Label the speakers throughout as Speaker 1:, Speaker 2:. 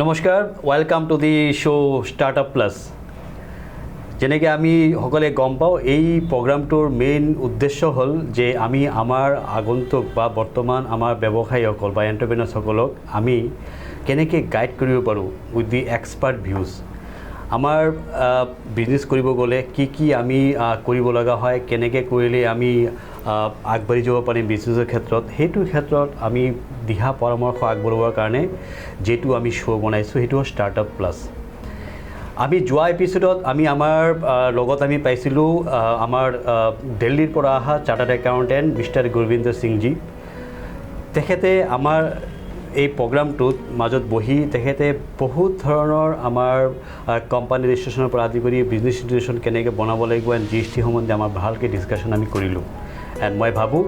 Speaker 1: নমস্কাৰ, welcome to the show' startup plus. যেনেকৈ আমি সকলোৱে গম পাওঁ, এই প্ৰগ্ৰামটোৰ মেইন উদ্দেশ্য হ'ল যে আমি আমাৰ আগন্তুক বা বৰ্তমান আমাৰ ব্যৱসায়ীসকল বা এণ্টাৰপ্ৰেনাৰ্ছসকলক আমি কেনেকৈ গাইড কৰিব পাৰোঁ উইথ দি এক্সপাৰ্ট ভিউজ। আমাৰ বিজনেছ কৰিব গ'লে কি আমি কৰিব লগা হয়, কেনেকৈ কৰিলে আমি আগবাঢ়ি যাব পাৰিম বিজনেছৰ ক্ষেত্ৰত, সেইটোৰ ক্ষেত্ৰত আমি দিহা পৰামৰ্শ আগবঢ়োৱাৰ কাৰণে যিটো আমি শ্ব' বনাইছোঁ সেইটো হ'ল ষ্টাৰ্টআপ প্লাছ। আমি যোৱা এপিছ'ডত আমি আমাৰ লগত আমি পাইছিলোঁ আমাৰ দিল্লীৰ পৰা অহা chartered accountant mister Gurvinder Singhji. তেখেতে আমাৰ এই প্ৰগ্ৰামটোত মাজত বহি তেখেতে বহুত ধৰণৰ আমাৰ কোম্পানী ৰেজিষ্ট্ৰেশ্যনৰ পৰা আদি কৰি বিজনেছ ইনষ্টিটিউশ্যন কেনেকৈ বনাব লাগিব এণ্ড GST সম্বন্ধে আমাৰ ভালকৈ ডিছকাশ্যন আমি কৰিলোঁ। এণ্ড মই ভাবোঁ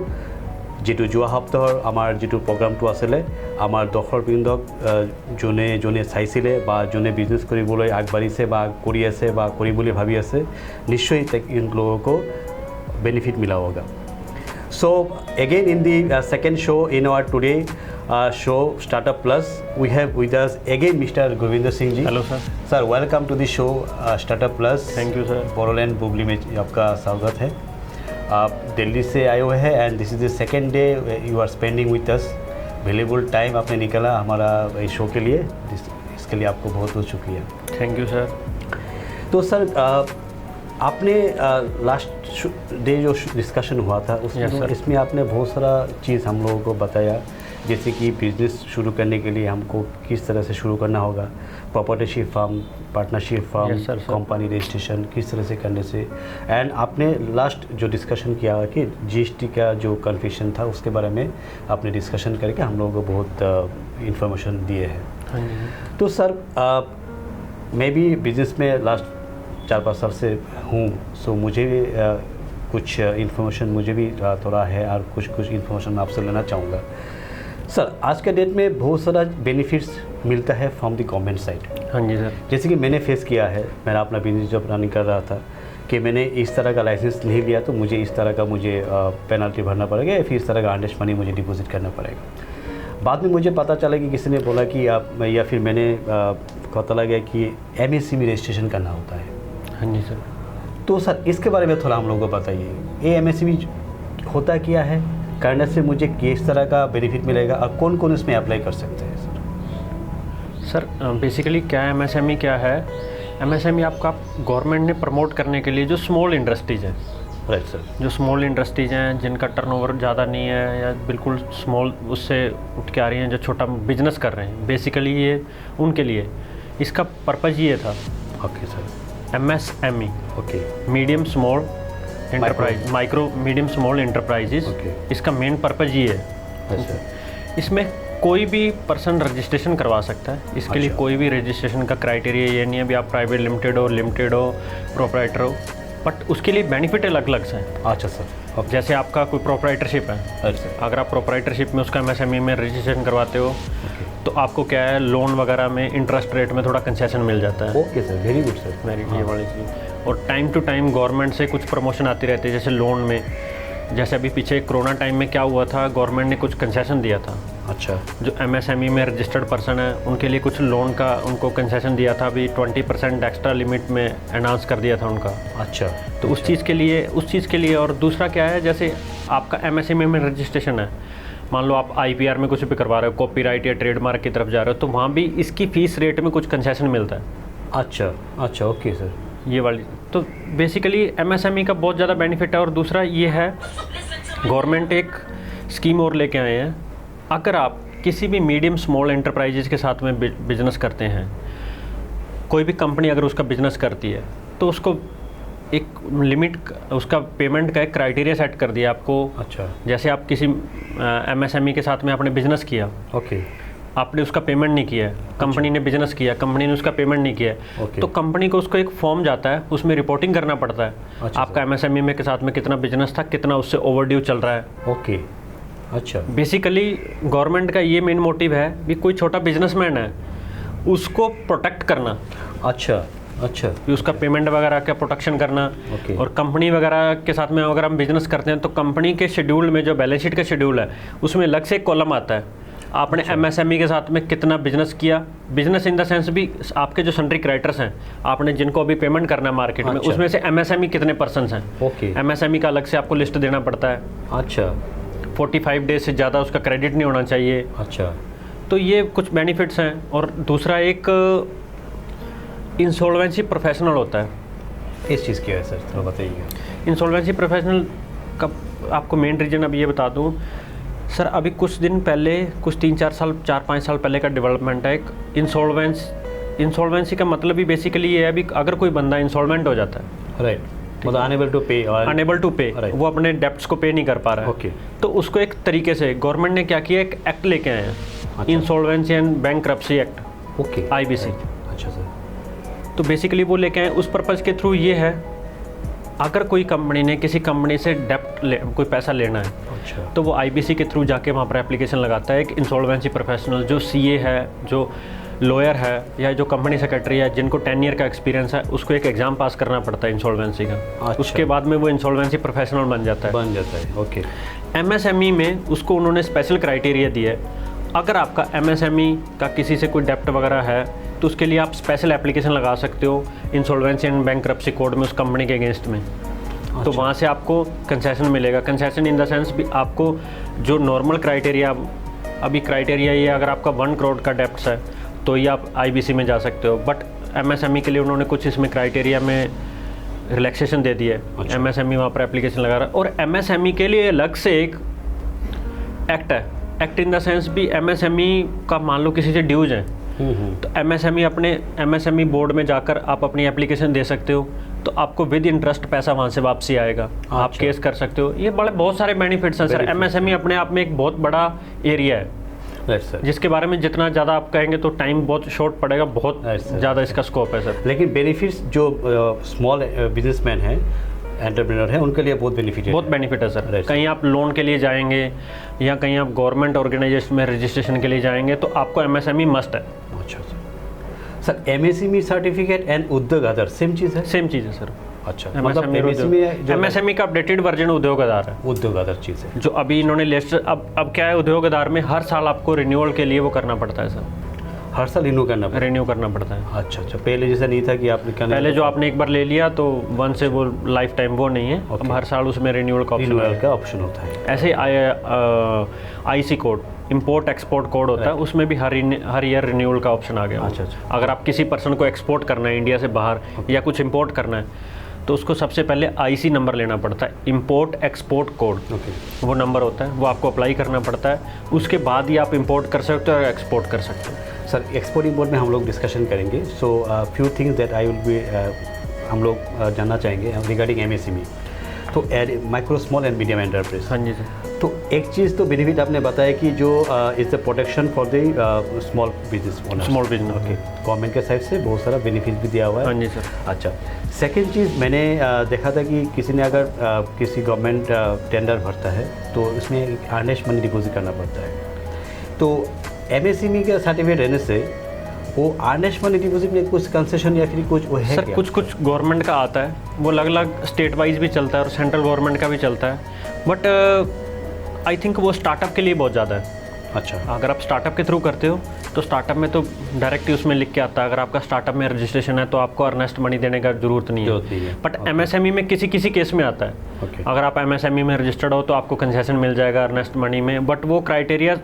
Speaker 1: যিটো যোৱা সপ্তাহৰ আমাৰ যিটো প্ৰগ্ৰামটো আছিলে, আমাৰ দৰ্শকবৃন্দক যোনে চাইছিলে বা যোনে বিজনেছ কৰিবলৈ আগবাঢ়িছে বা কৰি আছে বা কৰিম বুলি ভাবি আছে, নিশ্চয় इन लोगों को बेनिफिट मिला होगा। So again in the second show in our today show Startup Plus, we have with us again Mr. Gurvinder Singh ji.
Speaker 2: Hello sir.
Speaker 1: Sir, welcome to the show Startup Plus.
Speaker 2: Thank you sir.
Speaker 1: Bodoland बुगली में आपका स्वागत है। आप दिल्ली से आए हुए हैं and this is the second day you are spending with us. Valuable time आपने निकाला हमारा इस शो के लिए, इसके लिए आपको बहुत बहुत शुक्रिया।
Speaker 2: Thank you sir.
Speaker 1: तो सर आपने लास्ट डे जो डिस्कशन हुआ था इसमें आपने बहुत सारा चीज़ हम लोगों को बताया, जैसे कि बिज़नेस शुरू करने के लिए हमको किस तरह से शुरू करना होगा, प्रॉपर्टीशिप firm, partnership firm, company registration किस तरह से करने से। एंड आपने लास्ट जो डिस्कशन किया कि GST का जो कन्फ्यूजन था उसके बारे में आपने डिस्कशन करके हम लोगों को बहुत इंफॉर्मेशन दिए हैं। तो सर मैं भी बिज़नेस में लास्ट 4-5 साल से हूँ, सो मुझे भी कुछ इन्फॉर्मेशन मुझे भी थोड़ा है और कुछ इन्फॉर्मेशन मैं आपसे लेना चाहूँगा। सर आज के डेट में बहुत सारा बेनिफिट्स मिलता है फ्रॉम द गवर्नमेंट साइड।
Speaker 2: हाँ जी सर।
Speaker 1: जैसे कि मैंने फेस किया है, मेरा अपना बिजनेस जब रनिंग कर रहा था कि मैंने इस तरह का लाइसेंस नहीं लिया तो मुझे इस तरह का पेनल्टी भरना पड़ेगा या फिर इस तरह का अर्नेस्ट मनी मुझे डिपॉजिट करना पड़ेगा। बाद में मुझे पता चला कि किसी ने बोला कि आप या फिर मैंने पता लगा कि MSME रजिस्ट्रेशन करना होता है।
Speaker 2: हाँ जी सर।
Speaker 1: तो सर इसके बारे में थोड़ा हम लोगों को बताइए, ये MSME होता क्या है, करने से मुझे किस तरह का बेनिफिट मिलेगा और कौन कौन इसमें अप्लाई कर सकते हैं
Speaker 2: सर? बेसिकली क्या MSME क्या है? MSME आपका गवर्नमेंट ने प्रमोट करने के लिए जो स्मॉल इंडस्ट्रीज़ हैं,
Speaker 1: राइट सर,
Speaker 2: जो स्मॉल इंडस्ट्रीज़ हैं जिनका टर्नओवर ज़्यादा नहीं है या बिल्कुल स्मॉल उससे उठ के आ रही हैं, जो छोटा बिजनेस कर रहे हैं, बेसिकली ये उनके लिए इसका पर्पज़ ये था।
Speaker 1: Okay sir.
Speaker 2: MSME
Speaker 1: okay,
Speaker 2: medium small enterprise, micro medium small enterprises. इसका मेन पर्पज़ ये है।
Speaker 1: अच्छा।
Speaker 2: इसमें कोई भी पर्सन रजिस्ट्रेशन करवा सकता है। इसके लिए कोई भी रजिस्ट्रेशन का क्राइटेरिया ये नहीं है भी आप प्राइवेट लिमिटेड हो प्रोप्राइटर हो, बट उसके लिए बेनिफिट अलग अलग से हैं।
Speaker 1: अच्छा सर।
Speaker 2: जैसे आपका कोई प्रोप्राइटरशिप है,
Speaker 1: अच्छा,
Speaker 2: अगर आप प्रोप्राइटरशिप में उसका MSME में रजिस्ट्रेशन करवाते हो तो आपको क्या है, लोन वगैरह में इंटरेस्ट रेट में थोड़ा कंसेशन मिल जाता है।
Speaker 1: Okay sir, very good sir,
Speaker 2: very ये वाली चीज़। और टाइम टू टाइम गवर्नमेंट से कुछ प्रमोशन आती रहती है, जैसे लोन में, जैसे अभी पीछे कोरोना टाइम में क्या हुआ था, गवर्नमेंट ने कुछ कंसेशन दिया था। अच्छा। जो MSME में रजिस्टर्ड पर्सन है उनके लिए कुछ लोन का उनको कंसेशन दिया था, अभी 20% एक्स्ट्रा लिमिट में अनाउंस कर दिया था उनका। अच्छा। तो उस चीज़ के लिए और दूसरा क्या है, जैसे आपका MSME में रजिस्ट्रेशन है, मान लो आप IPR में कुछ भी करवा रहे हो, कॉपीराइट या ट्रेडमार्क की तरफ जा रहे हो, तो वहाँ भी इसकी फ़ीस रेट में कुछ कंसेशन मिलता है। अच्छा, ओके सर, ये वाली। तो बेसिकली MSME का बहुत ज़्यादा बेनिफिट है। और दूसरा ये है, गवर्नमेंट एक स्कीम और लेके आए हैं, अगर आप किसी भी मीडियम स्मॉल एंटरप्राइजेज के साथ में बिजनेस करते हैं, कोई भी कंपनी अगर उसका बिजनेस करती है तो उसको एक लिमिट, उसका पेमेंट का एक क्राइटेरिया सेट कर दिया आपको। अच्छा। जैसे आप किसी MSME के साथ में आपने बिजनेस किया, ओके, आपने उसका पेमेंट नहीं किया, कंपनी ने बिजनेस किया, कंपनी ने उसका पेमेंट नहीं किया, तो कंपनी को उसको एक फॉर्म जाता है, उसमें रिपोर्टिंग करना पड़ता है। आपका MSME में के साथ में कितना बिजनेस था, कितना उससे ओवरड्यू चल रहा है। ओके। अच्छा। बेसिकली गवर्नमेंट का ये मेन मोटिव है कि कोई छोटा बिजनेसमैन है उसको प्रोटेक्ट करना। अच्छा, कि उसका पेमेंट वगैरह का प्रोटेक्शन करना। और कंपनी वगैरह के साथ में अगर हम बिजनेस करते हैं तो कंपनी के शेड्यूल में जो बैलेंस शीट का शेड्यूल है उसमें अलग से एक कॉलम आता है आपने एमएसएमई के साथ में कितना बिजनेस किया, बिजनेस इन द सेंस भी आपके जो सन्ड्री क्राइटर्स हैं, आपने जिनको अभी पेमेंट करना है मार्केट में,
Speaker 1: अच्छा।
Speaker 2: उसमें से एमएसएमई कितने पर्सन्स हैं।
Speaker 1: ओके।
Speaker 2: एमएसएमई का अलग से आपको लिस्ट देना पड़ता है।
Speaker 1: अच्छा
Speaker 2: 45 डेज से ज़्यादा उसका क्रेडिट नहीं होना चाहिए।
Speaker 1: अच्छा।
Speaker 2: तो ये कुछ बेनिफिट्स हैं। और दूसरा एक इंसॉल्वेंसी प्रोफेशनल होता है।
Speaker 1: इस चीज़ की है सर, थोड़ा बताइए।
Speaker 2: इंसॉल्वेंसी प्रोफेशनल का आपको मेन रीजन अभी ये बता दूं सर, अभी कुछ दिन पहले, कुछ 4-5 साल पहले का डेवलपमेंट है। एक इंसॉल्वेंसी का मतलब भी बेसिकली ये है, अभी अगर कोई बंदा इंसॉल्वेंट हो जाता है,
Speaker 1: राइट, मतलब अनेबल टू पे,
Speaker 2: Right. वो अपने डेप्ट्स को पे नहीं कर पा रहा है।
Speaker 1: ओके।
Speaker 2: तो उसको एक तरीके से गवर्नमेंट ने क्या किया, एक एक्ट लेके आए हैं,
Speaker 1: अच्छा।
Speaker 2: Insolvency and bankruptcy act,
Speaker 1: okay.
Speaker 2: IBC।
Speaker 1: अच्छा सर।
Speaker 2: तो बेसिकली वो लेके आए, उस पर्पज़ के थ्रू ये है, अगर कोई कंपनी ने किसी कंपनी से कोई पैसा लेना है,
Speaker 1: अच्छा।
Speaker 2: तो वो IBC के थ्रू जाके वहाँ पर एप्लीकेशन लगाता है। एक इंसॉल्वेंसी प्रोफेशनल जो CA है, जो लॉयर है, या जो कंपनी सेक्रेटरी है, जिनको 10 ईयर का एक्सपीरियंस है, उसको एक एग्ज़ाम पास करना पड़ता है इंसॉल्वेंसी का।
Speaker 1: अच्छा।
Speaker 2: उसके बाद में वो इंसॉल्वेंसी प्रोफेशनल बन जाता है।
Speaker 1: ओके।
Speaker 2: MSME में उसको उन्होंने स्पेशल क्राइटेरिया दिया है। अगर आपका MSME का किसी से कोई डेप्ट वगैरह है, तो उसके लिए आप स्पेशल एप्लीकेशन लगा सकते हो इंसॉल्वेंसी एंड बैंकरप्सी कोड में, उस कंपनी के अगेंस्ट में। तो वहाँ से आपको कंसेशन मिलेगा। कंसेशन इन द सेंस भी आपको जो नॉर्मल क्राइटेरिया, अभी क्राइटेरिया ये, अगर आपका 1 करोड़ का डेप्ट है तो ये आप IBC में जा सकते हो। बट MSME के लिए उन्होंने कुछ इसमें क्राइटेरिया में रिलैक्सेशन दे दी है।
Speaker 1: अच्छा।
Speaker 2: MSME वहाँ पर एप्लीकेशन लगा रहा है। और MSME के लिए अलग से एक एक्ट है। एक्ट इन द सेंस भी MSME का मान लो किसी से ड्यूज है, तो MSME बोर्ड में जाकर आप अपनी एप्लीकेशन दे सकते हो, तो आपको विद इंटरेस्ट पैसा वहाँ से वापसी आएगा। आप केस कर सकते हो। ये बहुत सारे बेनिफिट्स हैं सर। MSME अपने आप में एक बहुत बड़ा एरिया है, जिसके बारे में जितना ज़्यादा आप कहेंगे तो टाइम बहुत शॉर्ट पड़ेगा, बहुत ज़्यादा इसका स्कोप है सर।
Speaker 1: लेकिन बेनिफिट्स जो स्मॉल बिजनेसमैन हैं, एंटरप्रेन्योर हैं, उनके लिए बहुत बेनिफिट है सर।
Speaker 2: कहीं आप लोन के लिए जाएंगे या कहीं आप गवर्नमेंट ऑर्गेनाइजेशन में रजिस्ट्रेशन के लिए जाएंगे, तो आपको MSME मस्ट है।
Speaker 1: अच्छा सर। MSME सर्टिफिकेट एंड उद्योग आधार सेम चीज़ है?
Speaker 2: सेम चीज़ है सर।
Speaker 1: अच्छा, मतलब MSME
Speaker 2: का अपडेटेड वर्जन उद्योग आधार है।
Speaker 1: उद्योग आधार चीज़ है
Speaker 2: जो अभी इन्होंने लिस्ट, अब क्या है, उद्योग आधार में हर साल आपको रिन्यूअल के लिए वो करना पड़ता है सर।
Speaker 1: हर साल रिन्यू करना पड़ता है। अच्छा। पहले जैसा नहीं था कि आपने
Speaker 2: पहले जो आपने एक बार ले लिया तो 1 से वो लाइफ टाइम वो नहीं है। अब हर साल उसमें रिन्यूअल का
Speaker 1: ऑप्शन होता है।
Speaker 2: ऐसे IC code, import export code होता है, उसमें भी हर ईयर रिन्यूअल का ऑप्शन आ गया।
Speaker 1: अच्छा।
Speaker 2: अगर आप किसी पर्सन को एक्सपोर्ट करना है इंडिया से बाहर, या कुछ इंपोर्ट करना है, तो उसको सबसे पहले IC नंबर लेना पड़ता है, इंपोर्ट एक्सपोर्ट कोड। वो नंबर होता है, वो आपको अप्लाई करना पड़ता है। उसके बाद ही आप इंपोर्ट कर सकते हो और एक्सपोर्ट कर सकते हो।
Speaker 1: सर, एक्सपोर्ट इंपोर्ट में हम लोग डिस्कशन करेंगे। So few things that I will be हम लोग जानना चाहेंगे रिगार्डिंग MSME। तो micro small and medium enterprise.
Speaker 2: हाँ जी सर।
Speaker 1: तो एक चीज़ तो बेनिफिट आपने बताया कि जो is the protection for the small business owner.
Speaker 2: Okay.
Speaker 1: Government के साइड से बहुत सारा बेनिफिट भी दिया हुआ है।
Speaker 2: हाँ जी सर।
Speaker 1: अच्छा। सेकेंड चीज़ मैंने देखा था कि किसी ने अगर किसी गवर्नमेंट टेंडर भरता है तो उसमें अर्नेस्ट मनी डिपॉजिट करना पड़ता है। तो MSME का सर्टिफिकेट रहने से वो अर्नेस्ट मनी डिपॉजिट में कुछ कंसेशन या फिर कुछ वो है
Speaker 2: सर? कुछ गवर्नमेंट का आता है, वो अलग अलग स्टेट वाइज भी चलता है और सेंट्रल गवर्नमेंट का भी चलता है। बट आई थिंक वो स्टार्टअप के लिए बहुत ज़्यादा है।
Speaker 1: अच्छा।
Speaker 2: अगर आप स्टार्टअप के थ्रू करते हो तो स्टार्टअप में तो डायरेक्टली उसमें लिख के आता है, अगर आपका स्टार्टअप में रजिस्ट्रेशन है तो आपको अर्नेस्ट मनी देने का जरूरत नहीं है। बट MSME में किसी केस में आता है। अगर आप MSME में रजिस्टर्ड हो तो आपको कंसेशन मिल जाएगा अर्नेस्ट मनी में। बट वो क्राइटेरिया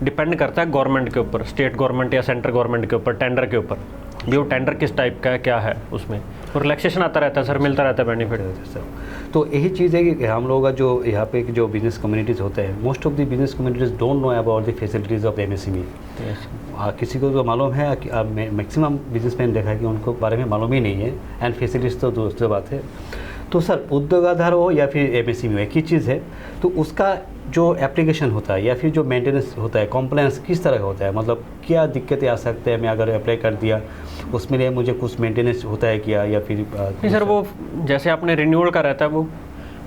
Speaker 2: डिपेंड करता है गवर्नमेंट के ऊपर, स्टेट गवर्नमेंट या सेंट्रल गवर्नमेंट के ऊपर, टेंडर के ऊपर भी। वो टेंडर किस टाइप का है, क्या है, उसमें तो रिलैक्सेशन आता रहता है सर, मिलता रहता है बेनिफिट सर।
Speaker 1: तो यही चीज़ है कि हम लोगों का जो यहाँ पे जो बिजनेस कम्युनिटीज़ होते हैं, most of the business communities don't know about the facilities of MSME। किसी को तो मालूम है कि मैक्सिमम बिजनेसमैन देखा है कि उनको बारे में मालूम ही नहीं है, एंड फैसिलिटीज़ तो दूसरी बात है। तो सर, उद्योग आधार हो या फिर MSME हो, एक ही चीज़ है। तो उसका जो एप्लीकेशन होता है या फिर जो मेंटेनेंस होता है, कॉम्प्लायंस किस तरह का होता है? मतलब क्या दिक्कतें आ सकते हैं? मैं अगर अप्लाई कर दिया उसमें लिए मुझे कुछ मेंटेनेंस होता है क्या, या फिर
Speaker 2: नहीं सर, वो जैसे आपने रिन्यूअल का रहता है, वो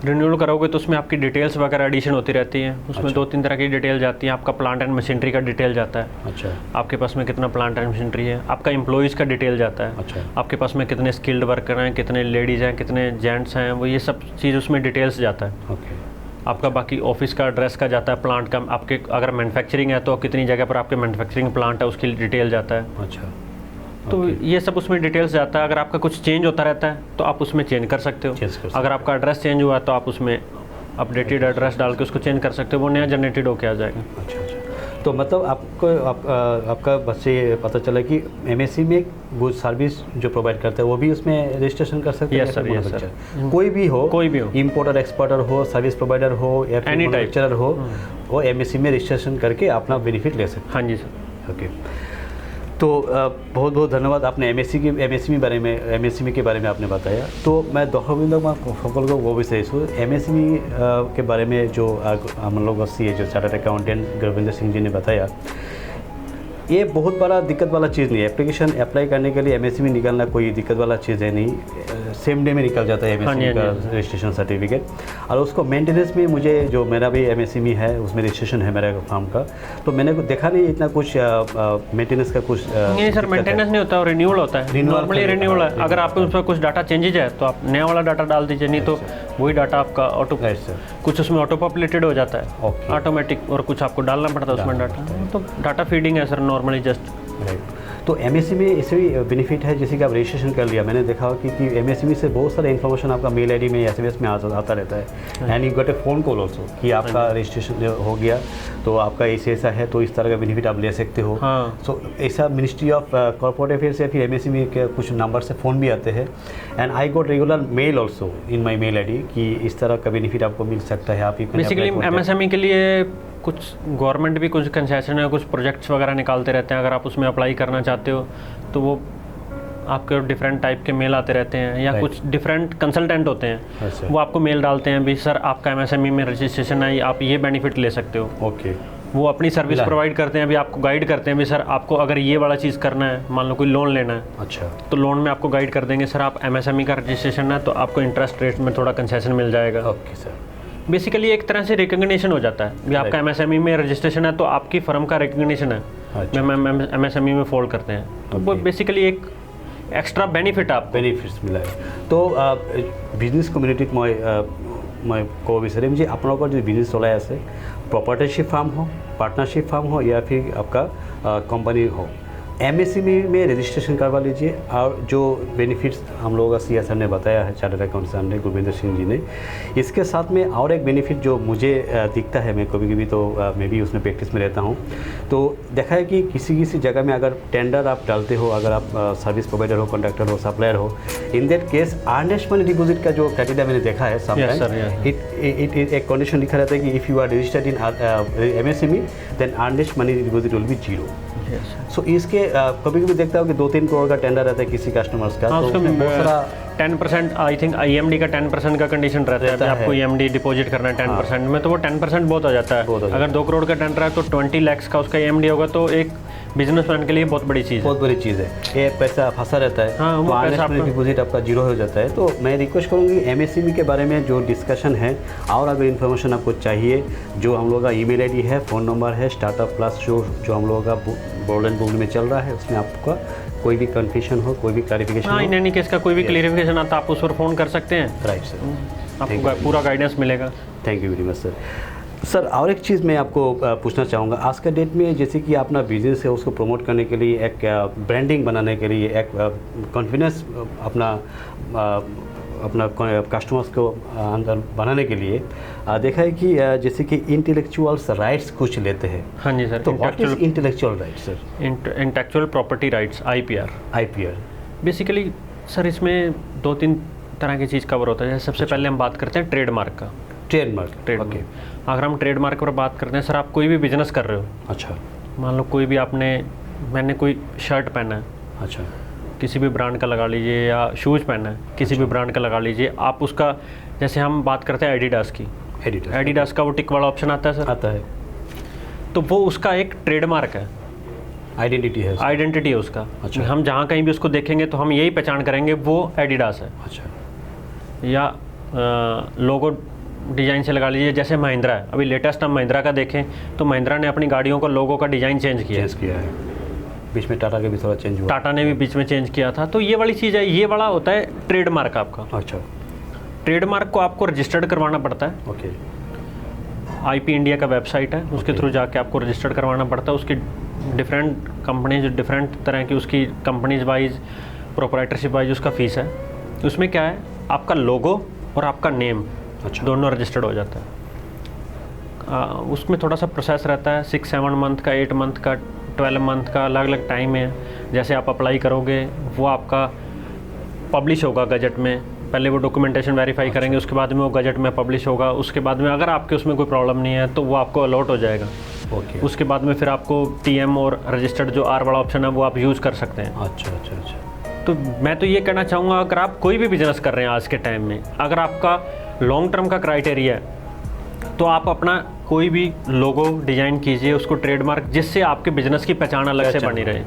Speaker 2: रिन्यूअल करोगे तो उसमें आपकी डिटेल्स वगैरह एडिशन होती रहती हैं। उसमें 2-3 तरह की डिटेल जाती हैं। आपका प्लांट एंड मशीनरी का डिटेल जाता है।
Speaker 1: अच्छा।
Speaker 2: आपके पास में कितना प्लांट एंड मशीनरी है, आपका एम्प्लॉयज़ का डिटेल जाता है।
Speaker 1: अच्छा।
Speaker 2: आपके पास में कितने स्किल्ड वर्कर हैं, कितने लेडीज़ हैं, कितने जेंट्स हैं, वो ये सब चीज़ उसमें डिटेल्स जाता है।
Speaker 1: ओके।
Speaker 2: आपका बाकी ऑफिस का एड्रेस का जाता है, प्लांट का, आपके अगर मैन्युफैक्चरिंग है तो कितनी जगह पर आपके मैन्युफैक्चरिंग प्लांट है उसकी डिटेल जाता है।
Speaker 1: अच्छा,
Speaker 2: तो ये सब उसमें डिटेल्स जाता है। अगर आपका कुछ चेंज होता रहता है तो आप उसमें चेंज कर सकते हो। अगर आपका एड्रेस चेंज हुआ तो आप उसमें अपडेटेड एड्रेस डाल के उसको चेंज कर सकते हो, वो नया जनरेटेड होके आ जाएगा।
Speaker 1: अच्छा, तो मतलब आपको आपका बस से पता चला कि एमएससी में वो सर्विस जो प्रोवाइड करता है वो भी उसमें रजिस्ट्रेशन कर सकते हैं?
Speaker 2: Yes sir.
Speaker 1: कोई भी हो, इंपोर्टर एक्सपोर्टर हो, सर्विस प्रोवाइडर हो या फिर मैन्युफैक्चरर हो, वो एमएससी में रजिस्ट्रेशन करके अपना बेनिफिट ले सकते हैं।
Speaker 2: हाँ जी सर।
Speaker 1: ओके, तो बहुत बहुत धन्यवाद। आपने एमएससी के बारे में आपने बताया। तो मैं সকলকে वो বিচাৰিছোঁ एमएससी के बारे में जो हम लोग सी जो चार्टर्ड अकाउंटेंट गुरविंदर सिंह जी ने बताया, ये बहुत बड़ा दिक्कत वाला चीज़ नहीं है। एप्लीकेशन अप्लाई करने के लिए एमएससी में निकालना कोई दिक्कत वाला चीज़ है नहीं, सेम डे में निकल जाता है एमएससी का रजिस्ट्रेशन सर्टिफिकेट। और उसको मेंटेनेंस में मुझे जो मेरा भी एमएससी में है उसमें रजिस्ट्रेशन है मेरा फार्म का, तो मैंने देखा नहीं इतना कुछ मेंटेनेंस का कुछ
Speaker 2: नहीं सर, मेंटेनेंस नहीं होता और रिन्यूअल होता है। नॉर्मली रिन्यूअल है। अगर आपको उसमें कुछ डाटा चेंजेज है तो आप नया वाला डाटा डाल दीजिए, नहीं तो वही डाटा आपका ऑटो कुछ उसमें ऑटो पॉपुलेटेड हो जाता है ऑटोमेटिक, और कुछ आपको डालना पड़ता है उसमें डाटा। तो डाटा फीडिंग है सर नॉर्मली जस्ट।
Speaker 1: तो एमएससी में ऐसे भी बेनिफिट है जैसे कि आप रजिस्ट्रेशन कर लिया, मैंने देखा कि एमएससी में से बहुत सारा इन्फॉर्मेशन आपका मेल आईडी में एसएमएस में आता रहता है, and you get A phone call also कि आपका रजिस्ट्रेशन हो गया, तो आपका ऐसा है, तो इस तरह का बेनिफिट आप ले सकते हो। सो ऐसा मिनिस्ट्री ऑफ कॉर्पोरेट अफेयर्स या फिर एमएससी में कुछ नंबर से फ़ोन भी आते हैं, and I got regular mail also in my mail ID कि इस तरह का बेनिफिट आपको मिल सकता है। आप
Speaker 2: बेसिकली एमएसएमई के लिए कुछ गवर्नमेंट भी कुछ कंसेशन है, कुछ प्रोजेक्ट्स वगैरह निकालते रहते हैं। अगर आप उसमें अप्लाई करना चाहते हो तो वो आपके डिफरेंट टाइप के मेल आते रहते हैं, या कुछ डिफरेंट कंसल्टेंट होते हैं, वो आपको मेल डालते हैं भी सर आपका एमएसएमई में रजिस्ट्रेशन है, आप ये बेनिफिट ले सकते हो।
Speaker 1: ओके,
Speaker 2: वो अपनी सर्विस प्रोवाइड करते हैं, अभी आपको गाइड करते हैं भी सर आपको अगर ये वाला चीज़ करना है, मान लो कोई लोन लेना है,
Speaker 1: अच्छा, तो
Speaker 2: लोन में आपको गाइड कर देंगे सर आप एमएसएमई का रजिस्ट्रेशन है तो आपको इंटरेस्ट रेट में थोड़ा कंसेशन मिल जाएगा।
Speaker 1: ओके सर,
Speaker 2: बेसिकली एक तरह से रिकग्निशन हो जाता है भी आपका एमएसएमई में रजिस्ट्रेशन है तो आपकी फर्म का रिकग्निशन है, एमएसएमई में फोल्ड करते हैं, तो वो बेसिकली एक एक्स्ट्रा बेनिफिट आपको
Speaker 1: बेनिफिट्स मिला है। तो बिजनेस कम्युनिटी मैं कब विचारिम जे आपलोकर जो बिजनेस चलाई आछे, प्रपार्टरशिप फार्म हो, पार्टनरशिप फार्म हो या फिर आपका कंपनी हो, एमएससी में रजिस्ट्रेशन करवा लीजिए। और जो बेनिफिट्स हम लोगों का सीए सर ने बताया है, चार्टर्ड अकाउंट सर ने, गुरविंदर सिंह जी ने, इसके साथ में और एक बेनिफिट जो मुझे दिखता है, मैं कभी कभी तो मैं भी उसमें प्रैक्टिस में रहता हूँ, तो देखा है कि किसी जगह में अगर टेंडर आप डालते हो, अगर आप सर्विस प्रोवाइडर हो, कॉन्ट्रैक्टर हो, सप्लायर हो, in that case Ernest money deposit का जो क्राइटेरिया मैंने देखा है, समटाइम इट एक कंडीशन लिखा रहता है कि if you are registered in MSME then earnest money deposit will be 0। So इसके कभी कभी देखता हूँ कि 2-3 करोड़ का टेंडर रहता है किसी कस्टमर्स का, तो उसमें बहुत सारा
Speaker 2: 10% आई थिंक ईएमडी का 10% का कंडीशन रहता है, आपको ईएमडी डिपॉजिट करना है 10% में, तो वो 10% बहुत हो जाता है। अगर 2 करोड़ का टेंडर है तो 20 लाख का उसका ईएमडी होगा, तो एक बिजनेसमैन के लिए बहुत बड़ी चीज़ है। ये पैसा फंसा रहता है, तो अर्नेस्ट मनी डिपॉजिट आपका 0 हो जाता है। तो मैं रिक्वेस्ट करूँगी एमएसएमई के बारे में जो डिस्कशन है, और अगर इन्फॉर्मेशन आपको चाहिए, जो हम लोगों का ईमेल आईडी है, फ़ोन नंबर है, स्टार्टअप प्लस जो हम लोगों का बोर्ड एंड बुक में चल रहा है, उसमें आपका कोई भी कन्फ्यूजन हो, कोई भी क्लैरिफिकेशन इन एनी केस का कोई भी क्लैरिफिकेशन आता है, आप उस पर फ़ोन कर सकते हैं।
Speaker 1: राइट सर,
Speaker 2: आपको पूरा गाइडेंस मिलेगा।
Speaker 1: Thank you very much sir. Sir, और एक चीज़ मैं आपको पूछना चाहूँगा, आज के डेट में जैसे कि अपना बिजनेस है उसको प्रमोट करने के लिए, एक ब्रांडिंग बनाने के लिए, एक कॉन्फिडेंस अपना कस्टमर्स को अंदर बनाने के लिए देखा है कि जैसे कि इंटेलेक्चुअल्स राइट्स कुछ लेते हैं।
Speaker 2: हाँ जी सर।
Speaker 1: तो what is intellectual rights sir?
Speaker 2: Intellectual property rights, IPR. Basically sir इसमें 2-3 तरह की चीज़ कवर होता है। जैसे सबसे पहले हम बात करते हैं ट्रेडमार्क का।
Speaker 1: Trademark,
Speaker 2: okay. अगर हम ट्रेडमार्क पर बात करते हैं सर, आप कोई भी बिजनेस कर रहे हो,
Speaker 1: अच्छा,
Speaker 2: मान लो कोई भी मैंने कोई शर्ट पहना है,
Speaker 1: अच्छा,
Speaker 2: किसी भी ब्रांड का लगा लीजिए, या शूज़ पहना है किसी भी ब्रांड का लगा लीजिए, आप उसका, जैसे हम बात करते हैं एडिडास की, एडिडास का वो टिक वाला ऑप्शन आता है सर,
Speaker 1: आता है,
Speaker 2: तो वो उसका एक ट्रेडमार्क है, आइडेंटिटी है उसका। अच्छा। हम जहाँ कहीं भी उसको देखेंगे तो हम यही पहचान करेंगे वो एडिडास है।
Speaker 1: अच्छा।
Speaker 2: या लोगो डिज़ाइन से लगा लीजिए, जैसे महिंद्रा है, अभी लेटेस्ट हम महिंद्रा का देखें तो महिंद्रा ने अपनी गाड़ियों का लोगो का डिज़ाइन चेंज किया है।
Speaker 1: बीच में टाटा के भी थोड़ा चेंज हुआ,
Speaker 2: टाटा ने भी बीच में चेंज किया था। तो ये वाली चीज़ है, ये वाला होता है ट्रेडमार्क आपका।
Speaker 1: अच्छा।
Speaker 2: ट्रेडमार्क को आपको रजिस्टर्ड करवाना पड़ता है।
Speaker 1: ओके।
Speaker 2: IP इंडिया का वेबसाइट है, उसके थ्रू जाके आपको रजिस्टर्ड करवाना पड़ता है। उसकी डिफरेंट कंपनीज, डिफरेंट तरह की उसकी कंपनीज वाइज, प्रोप्राइटरशिप वाइज उसका फ़ीस है। उसमें क्या है, आपका लोगो और आपका नेम दोनों रजिस्टर्ड हो जाता है। उसमें थोड़ा सा प्रोसेस रहता है, 6-7 मंथ का, 8 मंथ का, 12 मंथ का, अलग अलग टाइम है। जैसे आप अप्लाई करोगे वो आपका पब्लिश होगा गजट में, पहले वो डॉक्यूमेंटेशन वेरीफाई करेंगे, उसके बाद में वो गजट में पब्लिश होगा। उसके बाद में अगर आपके उसमें कोई प्रॉब्लम नहीं है तो वो आपको अलॉट हो जाएगा। उसके बाद में फिर आपको TM और रजिस्टर्ड जो R वाला ऑप्शन है वो आप यूज़ कर सकते हैं।
Speaker 1: अच्छा।
Speaker 2: तो मैं तो ये कहना चाहूँगा, अगर आप कोई भी बिजनेस कर रहे हैं आज के टाइम में, अगर आपका लॉन्ग टर्म का क्राइटेरिया है तो आप अपना कोई भी लोगो डिज़ाइन कीजिए, उसको ट्रेडमार्क, जिससे आपके बिज़नेस की पहचान अलग से बनी रहे।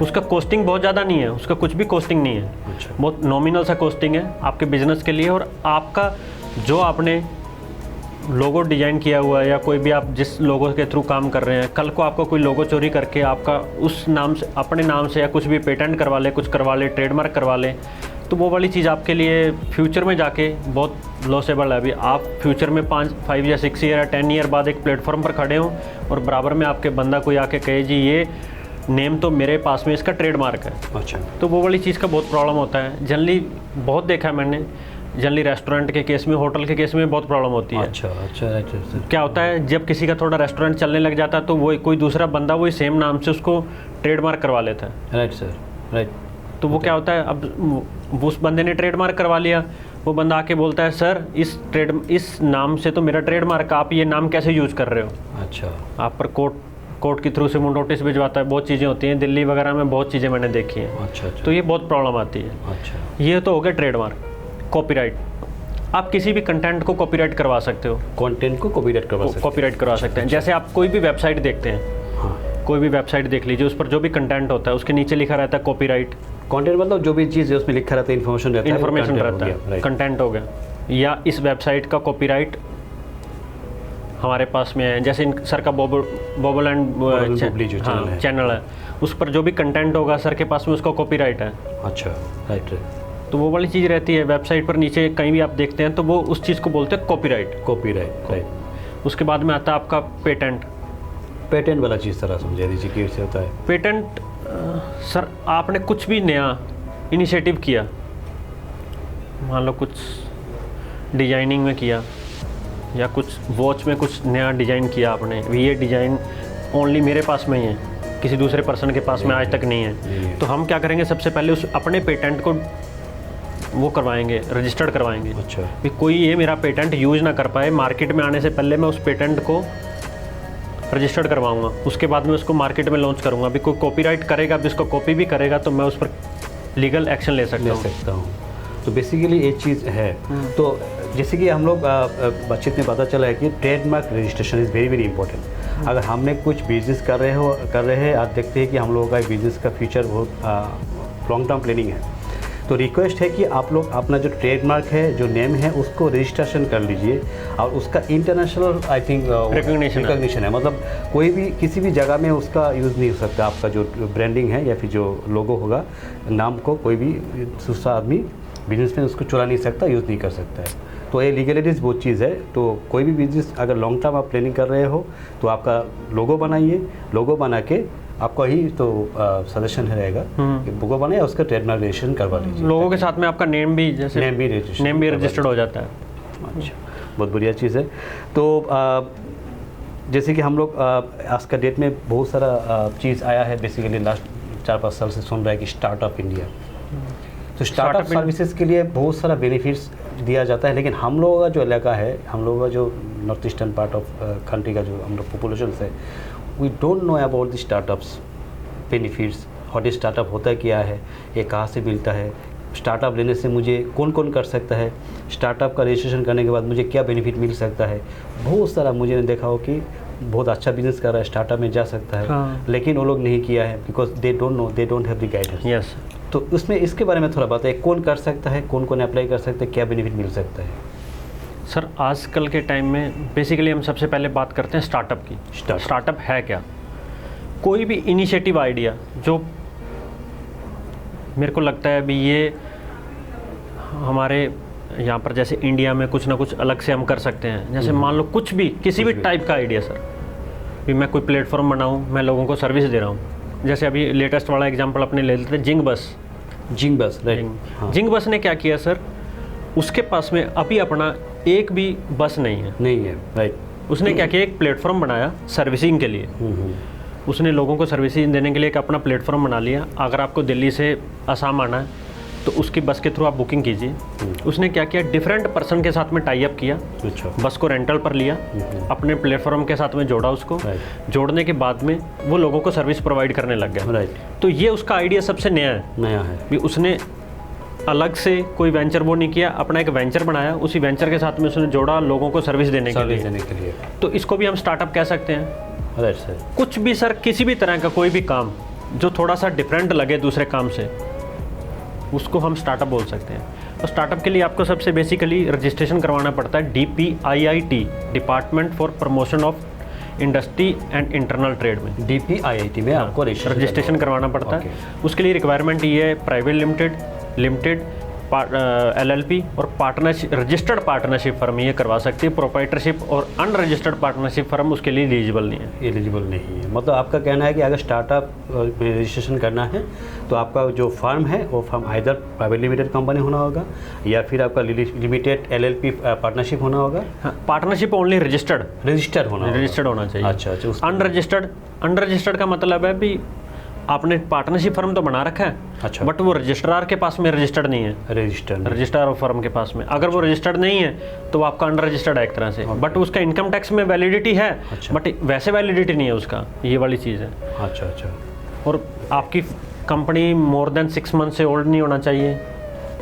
Speaker 2: उसका कॉस्टिंग बहुत ज़्यादा नहीं है, उसका कुछ भी कॉस्टिंग नहीं है, बहुत नॉमिनल सा कॉस्टिंग है आपके बिज़नेस के लिए। और आपका जो आपने लोगो डिज़ाइन किया हुआ है या कोई भी आप जिस लोगो के थ्रू काम कर रहे हैं, कल को आपको कोई लोगो चोरी करके आपका उस नाम से, अपने नाम से या कुछ भी पेटेंट करवा ले, कुछ करवा ले, ट्रेडमार्क करवा ले, तो वो वाली चीज़ आपके लिए फ्यूचर में जाके बहुत लॉसेबल है। अभी आप फ्यूचर में 5 या 6 ईयर या 10 ईयर बाद एक प्लेटफॉर्म पर खड़े हों और बराबर में आपके बंदा कोई आके कहे जी ये नेम तो मेरे पास में इसका ट्रेडमार्क है। अच्छा, तो वो वाली चीज़ का बहुत प्रॉब्लम होता है। जनरली बहुत देखा है मैंने, जनरली रेस्टोरेंट के केस में, होटल के केस में बहुत प्रॉब्लम होती है। अच्छा। क्या होता है, जब किसी का थोड़ा रेस्टोरेंट चलने लग जाता है तो वो कोई दूसरा बंदा वही सेम नाम से उसको ट्रेडमार्क करवा लेता है। Right sir, right. तो वो क्या होता है, अब उस बंदे ने ट्रेडमार्क करवा लिया, वो बंदा आके बोलता है सर इस नाम से तो मेरा ट्रेडमार्क, आप ये नाम कैसे यूज़ कर रहे हो। अच्छा, आप पर कोर्ट के थ्रू से वो नोटिस भिजवाता है। बहुत चीज़ें होती हैं दिल्ली वगैरह में, बहुत चीज़ें मैंने देखी हैं। अच्छा। तो ये बहुत प्रॉब्लम आती है। अच्छा, ये तो हो गया ट्रेडमार्क। कॉपीराइट, आप किसी भी कंटेंट को कॉपीराइट करवा सकते हो। कंटेंट को कॉपीराइट करवा सकते हैं। जैसे आप कोई भी वेबसाइट देखते हैं, कोई भी वेबसाइट देख लीजिए, उस पर जो भी कंटेंट होता है उसके नीचे लिखा रहता है कॉपीराइट। कंटेंट मतलब जो भी चीज़ है उसमें लिखा रहता है, इन्फॉर्मेशन रहता है, कंटेंट हो गया। या इस वेबसाइट का कॉपीराइट हमारे पास में है, जैसे सर का बॉबल एंड चैनल है, उस पर जो भी कंटेंट होगा सर के पास में उसका कॉपीराइट है। अच्छा, राइट। तो वो वाली चीज़ रहती है। वेबसाइट पर नीचे कहीं भी आप देखते हैं तो वो उस चीज़ को बोलते हैं कॉपीराइट, राइट। उसके बाद में आता है आपका पेटेंट वाला चीज़ तरह समझा दीजिए कैसे होता है। पेटेंट सर, आपने कुछ भी नया इनिशिएटिव किया, मान लो कुछ डिजाइनिंग में किया या कुछ वॉच में कुछ नया डिज़ाइन किया आपने, ये डिज़ाइन ओनली मेरे पास में ही है, किसी दूसरे पर्सन के पास में आज तक नहीं है। तो हम क्या करेंगे, सबसे पहले उस अपने पेटेंट को वो करवाएंगे, रजिस्टर्ड करवाएंगे। अच्छा, कि कोई ये मेरा पेटेंट यूज़ ना कर पाए। मार्केट में आने से पहले मैं उस पेटेंट को रजिस्टर्ड करवाऊंगा, उसके बाद में उसको मार्केट में लॉन्च करूंगा। अभी कोई कॉपीराइट करेगा, अभी उसको कॉपी भी करेगा तो मैं उस पर लीगल एक्शन ले सकता हूँ। तो बेसिकली एक चीज़ है। तो जैसे कि हम लोग बातचीत में पता चला है कि trademark registration is very very important. अगर हमने कुछ बिजनेस कर रहे हैं, आप देखते हैं कि हम लोगों का बिजनेस का फ्यूचर बहुत लॉन्ग टर्म प्लानिंग है, तो रिक्वेस्ट है कि आप लोग अपना जो ट्रेडमार्क है, जो नेम है, उसको रजिस्ट्रेशन कर लीजिए और उसका इंटरनेशनल आई थिंक रिकॉग्निशन है। मतलब कोई भी किसी भी जगह में उसका यूज़ नहीं हो सकता। आपका जो ब्रांडिंग है या फिर जो लोगो होगा, नाम को कोई भी दूसरा आदमी बिजनेस में उसको चुरा नहीं सकता, यूज़ नहीं कर सकता है। तो ये लीगलिटीज़ बहुत चीज़ है। तो कोई भी बिजनेस अगर लॉन्ग टर्म आप प्लानिंग कर रहे हो तो आपका लोगो बनाइए, लोगो बना के आपका ही तो सजेशन रहेगा कि लोगो बनाए, उसका ट्रेडमार्क रजिस्ट्रेशन करवा लीजिए। लोगों के साथ में आपका नेम भी रजिस्टर्ड हो जाता है। अच्छा, बहुत बढ़िया चीज़ है। तो जैसे कि हम लोग आज का डेट में बहुत सारा चीज़ आया है, बेसिकली लास्ट 4-5 साल से सुन रहा है कि स्टार्टअप इंडिया। तो स्टार्टअप सर्विसेज के लिए बहुत सारा बेनिफिट्स दिया जाता है, लेकिन हम लोगों का जो इलाका है, हम लोगों का जो north eastern part of country का जो हम लोग पॉपुलेशन है, we don't know about the startups benefits. और स्टार्टअप होता क्या है, ये कहाँ से मिलता है, स्टार्टअप लेने से मुझे कौन कौन कर सकता है, स्टार्टअप का रजिस्ट्रेशन करने के बाद मुझे क्या बेनिफिट मिल सकता है। बहुत सारा मुझे देखा हो कि बहुत अच्छा बिजनेस कर रहा है, स्टार्टअप में जा सकता है, लेकिन वो लोग नहीं किया है because they don't know, they don't have the guidance. Yes, तो उसमें इसके बारे में थोड़ा बताइए, कौन कर सकता है, कौन कौन अप्लाई कर सकते हैं, क्या बेनिफिट मिल सकता है। सर, आजकल के टाइम में बेसिकली हम सबसे पहले बात करते हैं स्टार्टअप की। स्टार्टअप है क्या? कोई भी इनिशिएटिव आइडिया जो मेरे को लगता है अभी ये हमारे यहाँ पर जैसे इंडिया में कुछ ना कुछ अलग से हम कर सकते हैं। जैसे मान लो कुछ भी किसी भी टाइप का आइडिया सर, भी मैं कोई प्लेटफॉर्म बनाऊँ, मैं लोगों को सर्विस दे रहा हूँ। जैसे अभी लेटेस्ट वाला एग्जांपल अपने ले लेते हैं, जिंग बस।
Speaker 1: राइट।
Speaker 2: जिंग बस ने क्या किया सर, उसके पास में अभी अपना एक भी बस नहीं है।
Speaker 1: राइट।
Speaker 2: उसने क्या किया, एक प्लेटफॉर्म बनाया सर्विसिंग के लिए। उसने लोगों को सर्विसिंग देने के लिए एक अपना प्लेटफॉर्म बना लिया। अगर आपको दिल्ली से असम आना है तो उसकी बस के थ्रू आप बुकिंग कीजिए। उसने क्या किया, डिफरेंट पर्सन के साथ में टाई अप किया, बस को रेंटल पर लिया, अपने प्लेटफॉर्म के साथ में जोड़ा उसको। जोड़ने के बाद में वो लोगों को सर्विस प्रोवाइड करने लग गया। तो ये उसका आइडिया सबसे नया है भी उसने अलग से कोई वेंचर वो नहीं किया, अपना एक वेंचर बनाया, उसी वेंचर के साथ में उसने जोड़ा लोगों को सर्विस देने के लिए। तो इसको भी हम स्टार्टअप कह सकते हैं। कुछ भी सर, किसी भी तरह का कोई भी काम जो थोड़ा सा डिफरेंट लगे दूसरे काम से, उसको हम स्टार्टअप बोल सकते हैं। तो स्टार्टअप के लिए आपको सबसे बेसिकली रजिस्ट्रेशन करवाना पड़ता है DPIIT, department for promotion of industry and internal trade में।
Speaker 1: DPIIT में आपको
Speaker 2: रजिस्ट्रेशन करवाना पड़ता है। उसके लिए रिक्वायरमेंट ये है, प्राइवेट लिमिटेड LLP और पार्टनरशिप, रजिस्टर्ड पार्टनरशिप फर्म ये करवा सकती है। प्रोप्राइटरशिप और अनरजिस्टर्ड पार्टनरशिप फर्म उसके लिए एलिजिबल नहीं है।
Speaker 1: मतलब आपका कहना है कि अगर स्टार्टअप में रजिस्ट्रेशन करना है तो आपका जो फर्म है वो firm either private limited company होना होगा या फिर आपका लिमिटेड LLP पार्टनरशिप होना होगा।
Speaker 2: पार्टनरशिप ओनली रजिस्टर्ड होना चाहिए।
Speaker 1: अच्छा।
Speaker 2: अनरजिस्टर्ड का मतलब है भी आपने पार्टनरशिप फर्म तो बना रखा है,
Speaker 1: अच्छा,
Speaker 2: बट वो रजिस्ट्रार के पास में रजिस्टर्ड नहीं है। रजिस्ट्रार फर्म के पास में अगर वो रजिस्टर्ड नहीं है तो वो आपका अंडर रजिस्टर्ड है एक तरह से। बट उसका इनकम टैक्स में वैलिडिटी है, बट वैसे वैलिडिटी नहीं है उसका, ये वाली चीज़ है।
Speaker 1: अच्छा।
Speaker 2: और आपकी कंपनी मोर देन 6 मंथ से ओल्ड नहीं होना चाहिए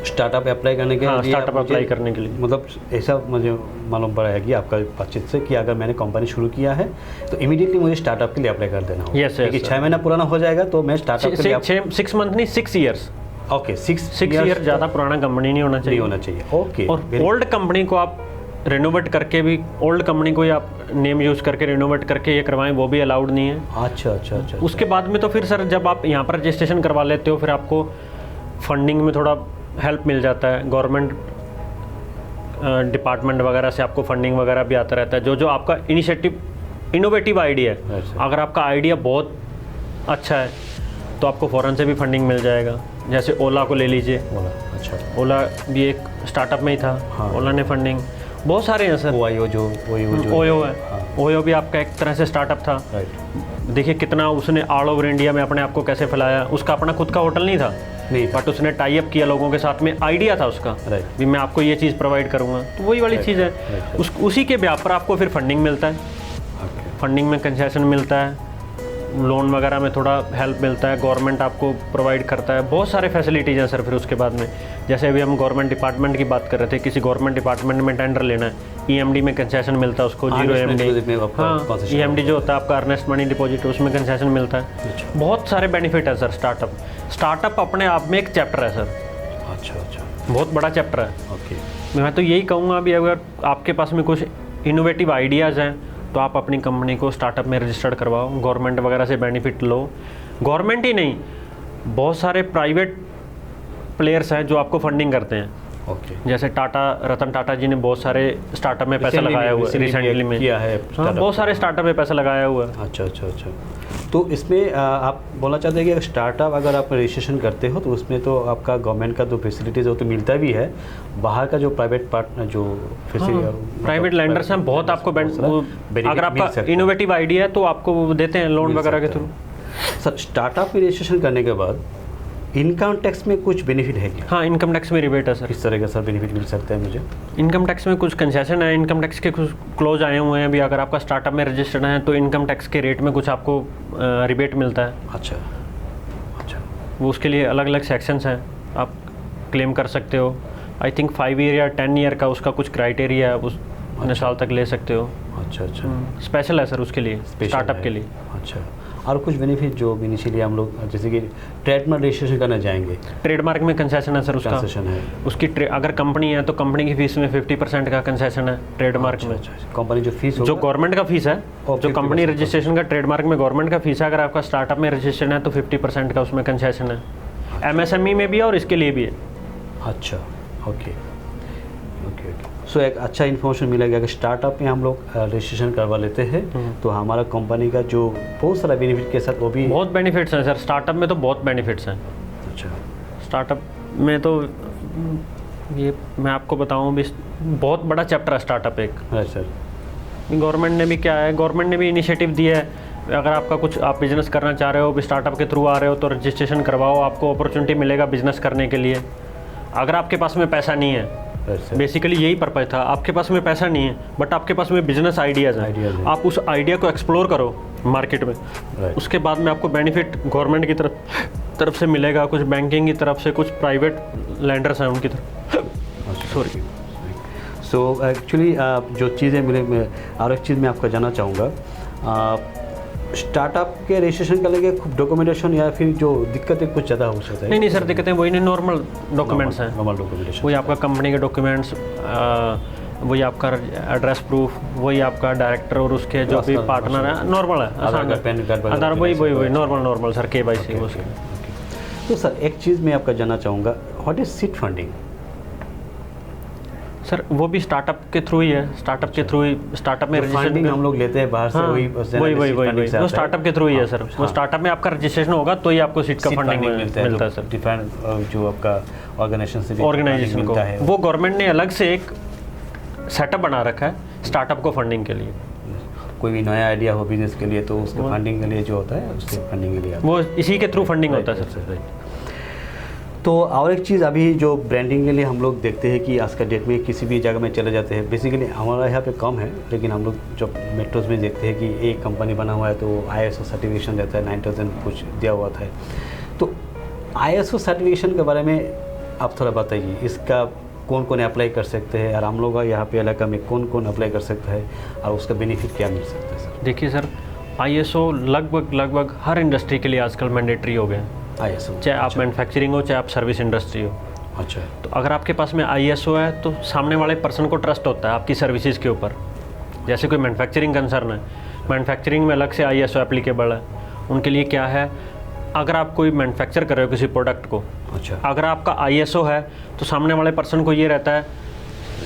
Speaker 1: स्टार्टअप अप्लाई करने के लिए।
Speaker 2: स्टार्टअप अप्लाई करने के लिए
Speaker 1: मतलब ऐसा मुझे मालूम पड़ा है कि आपका बातचीत से कि अगर मैंने कंपनी शुरू किया है तो इमीडिएटली मुझे स्टार्टअप के लिए अप्लाई कर देना होगा।
Speaker 2: यस,
Speaker 1: क्योंकि 6 महीना पुराना हो जाएगा तो मैं स्टार्टअप के लिए
Speaker 2: 6 मंथ नहीं 6 ईयर्स।
Speaker 1: ओके, 6
Speaker 2: ईयर ज़्यादा पुराना कंपनी नहीं होना चाहिए।
Speaker 1: ओके।
Speaker 2: और ओल्ड कंपनी को आप रिनोवेट करके भी, ओल्ड कंपनी को आप नेम यूज़ करके रिनोवेट करके ये करवाएं, वो भी अलाउड नहीं है।
Speaker 1: अच्छा।
Speaker 2: उसके बाद में तो फिर सर जब आप यहाँ पर रजिस्ट्रेशन करवा लेते हो फिर आपको फंडिंग में थोड़ा हेल्प मिल जाता है। गवर्नमेंट डिपार्टमेंट वगैरह से आपको फंडिंग वगैरह भी आता रहता है। जो आपका इनोवेटिव आइडिया है, अगर आपका आइडिया बहुत अच्छा है तो आपको फ़ौरन से भी फंडिंग मिल जाएगा। जैसे ओला को ले लीजिए। ओला भी एक स्टार्टअप में ही था। ओला ने फंडिंग, बहुत सारे हैं सर। ओयो है। ओयो भी आपका एक तरह से स्टार्टअप था। देखिए कितना उसने ऑल ओवर इंडिया में अपने आप को कैसे फैलाया। उसका अपना खुद का होटल नहीं था, बट उसने टाई अप किया लोगों के साथ में, आइडिया था उसका भी मैं आपको ये चीज़ प्रोवाइड करूँगा। तो वही वाली चीज़ है। उसी के ब्याह पर आपको फिर फंडिंग मिलता है। फंडिंग में कंसेशन मिलता है, लोन वगैरह में थोड़ा हेल्प मिलता है, गवर्नमेंट आपको प्रोवाइड करता है। बहुत सारे फैसिलिटीज़ हैं सर। फिर उसके बाद में जैसे अभी हम गवर्नमेंट डिपार्टमेंट की बात कर रहे थे, किसी गवर्नमेंट डिपार्टमेंट में टेंडर लेना है, EMD में कंसेशन मिलता है उसको, 0 EMD। हाँ, EMD जो होता है आपका अर्नेस्ट मनी डिपॉजिट, उसमें कंसेशन मिलता है। बहुत सारे बेनिफिट है सर। स्टार्टअप अपने आप में एक चैप्टर है सर। अच्छा, बहुत बड़ा चैप्टर है। मैं तो यही कहूँगा अभी अगर आपके पास में कुछ इनोवेटिव आइडियाज़ हैं तो आप अपनी कंपनी को स्टार्टअप में रजिस्टर्ड करवाओ, गवर्नमेंट वगैरह से बेनिफिट लो। गवर्नमेंट ही नहीं, बहुत सारे प्राइवेट प्लेयर्स हैं जो आपको फंडिंग करते हैं। जैसे रतन टाटा जी ने बहुत सारे स्टार्टअप में पैसा लगाया हुआ है, रिसेंटली में किया है। बहुत सारे स्टार्टअप में पैसा लगाया हुआ है।
Speaker 1: अच्छा। तो इसमें आप बोलना चाहते हैं कि स्टार्टअप अगर आप रजिस्ट्रेशन करते हो तो उसमें तो आपका गवर्नमेंट का जो फैसिलिटीज़ हो तो मिलता भी है, बाहर का जो प्राइवेट पार्टनर जो
Speaker 2: प्राइवेट लैंडर्स हैं बहुत आपको अगर आपका इनोवेटिव आइडिया है तो आपको वो देते हैं लोन वगैरह के थ्रू।
Speaker 1: सर, स्टार्टअप में रजिस्ट्रेशन करने के बाद इनकम टैक्स में कुछ बेनिफिट है क्या?
Speaker 2: हाँ, इनकम टैक्स में रिबेट है सर।
Speaker 1: किस तरह का सर बेनिफिट मिल सकता है मुझे?
Speaker 2: इनकम टैक्स में कुछ कंसेशन है, इनकम टैक्स के कुछ क्लोज आए हुए हैं अभी। अगर आपका स्टार्टअप में रजिस्टर्ड है तो इनकम टैक्स के रेट में कुछ आपको रिबेट मिलता है। अच्छा। वो उसके लिए अलग अलग सेक्शंस हैं, आप क्लेम कर सकते हो। आई थिंक 5 ईयर या 10 ईयर का उसका कुछ क्राइटेरिया है, उस साल तक ले सकते हो। अच्छा। स्पेशल है सर उसके लिए, स्टार्टअप के लिए।
Speaker 1: अच्छा। और कुछ बेनिफिट जो इनिशियली हम लोग जैसे कि ट्रेडमार्क रजिस्ट्रेशन करना चाहेंगे,
Speaker 2: ट्रेडमार्क में कंसेशन है सर उसका।
Speaker 1: कंसेशन है
Speaker 2: उसकी अगर कंपनी है तो कंपनी की फीस में 50% का कंसेशन है ट्रेडमार्क में।
Speaker 1: कंपनी जो फीस
Speaker 2: जो गवर्नमेंट का फीस है, जो कंपनी रजिस्ट्रेशन का ट्रेडमार्क में गवर्नमेंट का फीस है, अगर आपका स्टार्टअप में रजिस्ट्रेशन है तो 50% का उसमें कंसेशन है। MSME में भी है और इसके लिए भी है।
Speaker 1: अच्छा, ओके। Okay okay. सो एक अच्छा इन्फॉर्मेशन मिलेगा कि स्टार्टअप में हम लोग रजिस्ट्रेशन करवा लेते हैं तो हमारा कंपनी का जो बहुत सारा बेनिफिट के साथ वो भी
Speaker 2: बहुत बेनिफिट्स हैं सर, स्टार्टअप में तो बहुत बेनिफिट्स हैं।
Speaker 1: अच्छा
Speaker 2: स्टार्टअप में तो ये मैं आपको बताऊं भी, बहुत बड़ा चैप्टर है स्टार्टअप एक।
Speaker 1: Right sir.
Speaker 2: गवर्नमेंट ने भी क्या है, गवर्नमेंट ने भी इनिशिएटिव दिया है, अगर आपका कुछ आप बिज़नेस करना चाह रहे हो, भी स्टार्टअप के थ्रू आ रहे हो तो रजिस्ट्रेशन करवाओ, आपको अपॉर्चुनिटी मिलेगा बिज़नेस करने के लिए। अगर आपके पास में पैसा नहीं है, बेसिकली यही पर्पज था, आपके पास में पैसा नहीं है बट आपके पास में बिजनेस आइडियाज़ हैं, आप उस आइडिया को एक्सप्लोर करो मार्केट में, उसके बाद में आपको बेनिफिट गवर्नमेंट की तरफ से मिलेगा, कुछ बैंकिंग की तरफ से, कुछ प्राइवेट लैंडर्स हैं उनकी तरफ। सॉरी।
Speaker 1: सो एक्चुअली जो चीज़ें मिले, और एक चीज़ मैं आपका जानना चाहूँगा, स्टार्टअप के रजिस्ट्रेशन करने के खूब डॉक्यूमेंटेशन या फिर जो दिक्कतें कुछ ज़्यादा हो सकता है?
Speaker 2: नहीं सर, दिक्कतें वही नहीं, नॉर्मल डॉक्यूमेंट्स हैं,
Speaker 1: नॉर्मल डॉक्यूमेंटेशन,
Speaker 2: वही आपका कंपनी के डॉक्यूमेंट्स, वही आपका एड्रेस प्रूफ, वही आपका डायरेक्टर और उसके जो भी पार्टनर है, नॉर्मल है, आसान है,
Speaker 1: पैन कार्ड,
Speaker 2: आधार, वही नॉर्मल सर, KYC उसके।
Speaker 1: तो सर एक चीज़ मैं आपका जानना चाहूँगा, what is seed funding?
Speaker 2: Sir वो भी स्टार्टअप के थ्रू ही है, स्टार्टअप के थ्रू ही, स्टार्टअप में
Speaker 1: फंडिंग हम लोग लेते हैं बाहर से, वही
Speaker 2: वो स्टार्टअप के थ्रू ही है सर। वो स्टार्टअप में आपका रजिस्ट्रेशन होगा तो ही आपको सीट का फंडिंग मिलता है सर।
Speaker 1: डिफरेंट जो आपका
Speaker 2: ऑर्गेनाइजेशन को, वो गवर्नमेंट ने अलग से एक सेटअप बना रखा है स्टार्टअप को फंडिंग के लिए।
Speaker 1: कोई भी नया आइडिया हो बिजनेस के लिए तो उसके फंडिंग के लिए जो होता है, उसके फंडिंग के लिए
Speaker 2: वो इसी के थ्रू फंडिंग होता है सर।
Speaker 1: तो और एक चीज़ अभी जो ब्रांडिंग के लिए हम लोग देखते हैं कि आज का डेट में किसी भी जगह में चले जाते हैं, बेसिकली हमारा यहाँ पे कम है, लेकिन हम लोग जब मेट्रोज में देखते हैं कि एक कंपनी बना हुआ है तो ISO सर्टिफिकेशन देता है, 9000 कुछ दिया हुआ था। तो ISO सर्टिफिकेशन के बारे में आप थोड़ा बताइए, इसका कौन कौन अप्लाई कर सकते हैं और हम लोग यहाँ पे इलाका में कौन कौन अप्लाई कर सकता है और उसका बेनिफिट क्या मिल सकता है सर?
Speaker 2: देखिए सर, ISO लगभग हर इंडस्ट्री के लिए आजकल मैंडेटरी हो गए हैं।
Speaker 1: ISO,
Speaker 2: चाहे आप मैन्युफैक्चरिंग हो, चाहे आप सर्विस इंडस्ट्री हो।
Speaker 1: अच्छा।
Speaker 2: तो अगर आपके पास में ISO है तो सामने वाले पर्सन को ट्रस्ट होता है आपकी सर्विसेज के ऊपर। जैसे कोई मैन्युफैक्चरिंग कंसर्न है, मैन्युफैक्चरिंग में अलग से ISO एप्लीकेबल है। उनके लिए क्या है, अगर आप कोई मैन्युफैक्चर कर रहे हो किसी प्रोडक्ट को,
Speaker 1: अच्छा, अगर
Speaker 2: आपका ISO है तो सामने वाले पर्सन को ये रहता है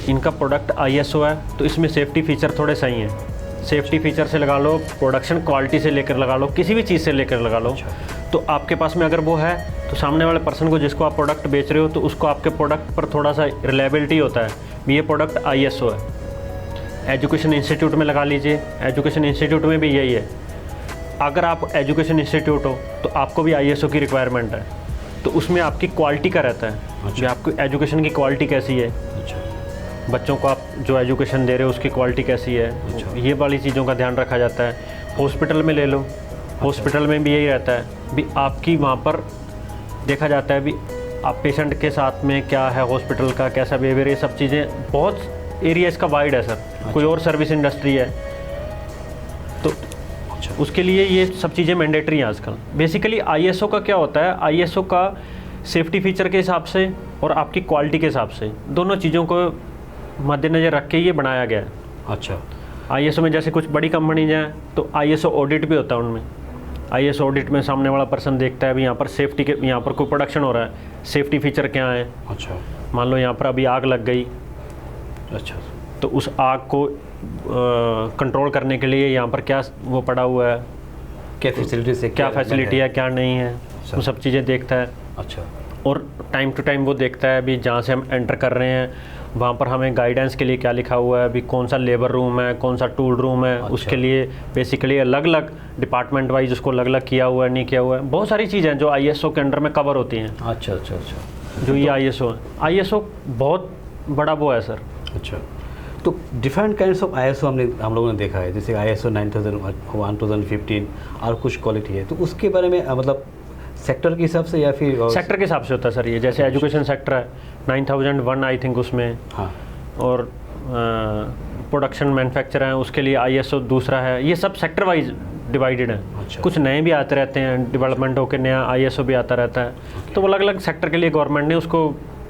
Speaker 2: इनका प्रोडक्ट ISO है तो इसमें सेफ्टी फीचर थोड़े सही हैं। सेफ्टी फीचर से लगा लो, प्रोडक्शन क्वालिटी से लेकर लगा लो, किसी भी चीज़ से लेकर लगा लो। तो आपके पास में अगर वो है तो सामने वाले पर्सन को जिसको आप प्रोडक्ट बेच रहे हो तो उसको आपके प्रोडक्ट पर थोड़ा सा रिलायबिलिटी होता है भी ये प्रोडक्ट ISO है। एजुकेशन इंस्टीट्यूट में लगा लीजिए, एजुकेशन इंस्टीट्यूट में भी यही है। अगर आप एजुकेशन इंस्टीट्यूट हो तो आपको भी ISO की रिक्वायरमेंट है, तो उसमें आपकी क्वालिटी का रहता है कि आपकी एजुकेशन की क्वालिटी कैसी है, बच्चों को आप जो एजुकेशन दे रहे हो उसकी क्वालिटी कैसी है, ये वाली चीज़ों का ध्यान रखा जाता है। हॉस्पिटल में ले लो, हॉस्पिटल में भी यही रहता है भी आपकी वहाँ पर देखा जाता है भी आप पेशेंट के साथ में क्या है, हॉस्पिटल का कैसा बिहेवियर, ये सब चीज़ें बहुत एरिया इसका वाइड है सर। कोई और सर्विस इंडस्ट्री है तो उसके लिए ये सब चीज़ें मैंडेटरी हैं आजकल। बेसिकली ISO का क्या होता है, ISO का सेफ्टी फीचर के हिसाब से और आपकी क्वालिटी के हिसाब से दोनों चीज़ों को मद्देनज़र रख के ये बनाया गया है।
Speaker 1: अच्छा।
Speaker 2: ISO में जैसे कुछ बड़ी कंपनीज हैं तो ISO ऑडिट भी होता है उनमें। ISO ऑडिट में सामने वाला पर्सन देखता है भी यहाँ पर सेफ्टी के, यहाँ पर कोई प्रोडक्शन हो रहा है, सेफ्टी फीचर क्या है।
Speaker 1: अच्छा।
Speaker 2: मान लो यहाँ पर अभी आग लग गई,
Speaker 1: अच्छा,
Speaker 2: तो उस आग को कंट्रोल करने के लिए यहाँ पर क्या वो पड़ा हुआ है,
Speaker 1: क्या फैसिलिटी से,
Speaker 2: क्या फैसिलिटी है, क्या नहीं है, वो सब चीज़ें देखता है।
Speaker 1: अच्छा।
Speaker 2: और टाइम टू टाइम वो देखता है भी जहाँ से हम एंटर कर रहे हैं वहाँ पर हमें गाइडेंस के लिए क्या लिखा हुआ है, अभी कौन सा लेबर रूम है, कौन सा टूल रूम है। अच्छा। उसके लिए बेसिकली अलग अलग डिपार्टमेंट वाइज उसको अलग अलग किया हुआ है, नहीं किया हुआ है, बहुत सारी चीज़ें जो ISO के अंडर में कवर होती हैं।
Speaker 1: अच्छा अच्छा अच्छा।
Speaker 2: जो ये ISO है, ISO बहुत बड़ा वो है सर।
Speaker 1: अच्छा, तो डिफरेंट काइंड्स ऑफ ISO हम लोगों ने देखा है, जैसे ISO 9000, 1015 और कुछ क्वालिटी है, तो उसके बारे में मतलब सेक्टर के हिसाब से या फिर
Speaker 2: सेक्टर के हिसाब से होता है सर। ये जैसे एजुकेशन सेक्टर है 9001 आई थिंक उसमें,
Speaker 1: हाँ,
Speaker 2: और प्रोडक्शन मैन्युफैक्चर है उसके लिए ISO दूसरा है। ये सब सेक्टर वाइज डिवाइडेड है।
Speaker 1: अच्छा।
Speaker 2: कुछ नए भी आते रहते हैं, डेवलपमेंट होकर नया ISO भी आता रहता है। तो वो अलग अलग सेक्टर के लिए गवर्नमेंट ने उसको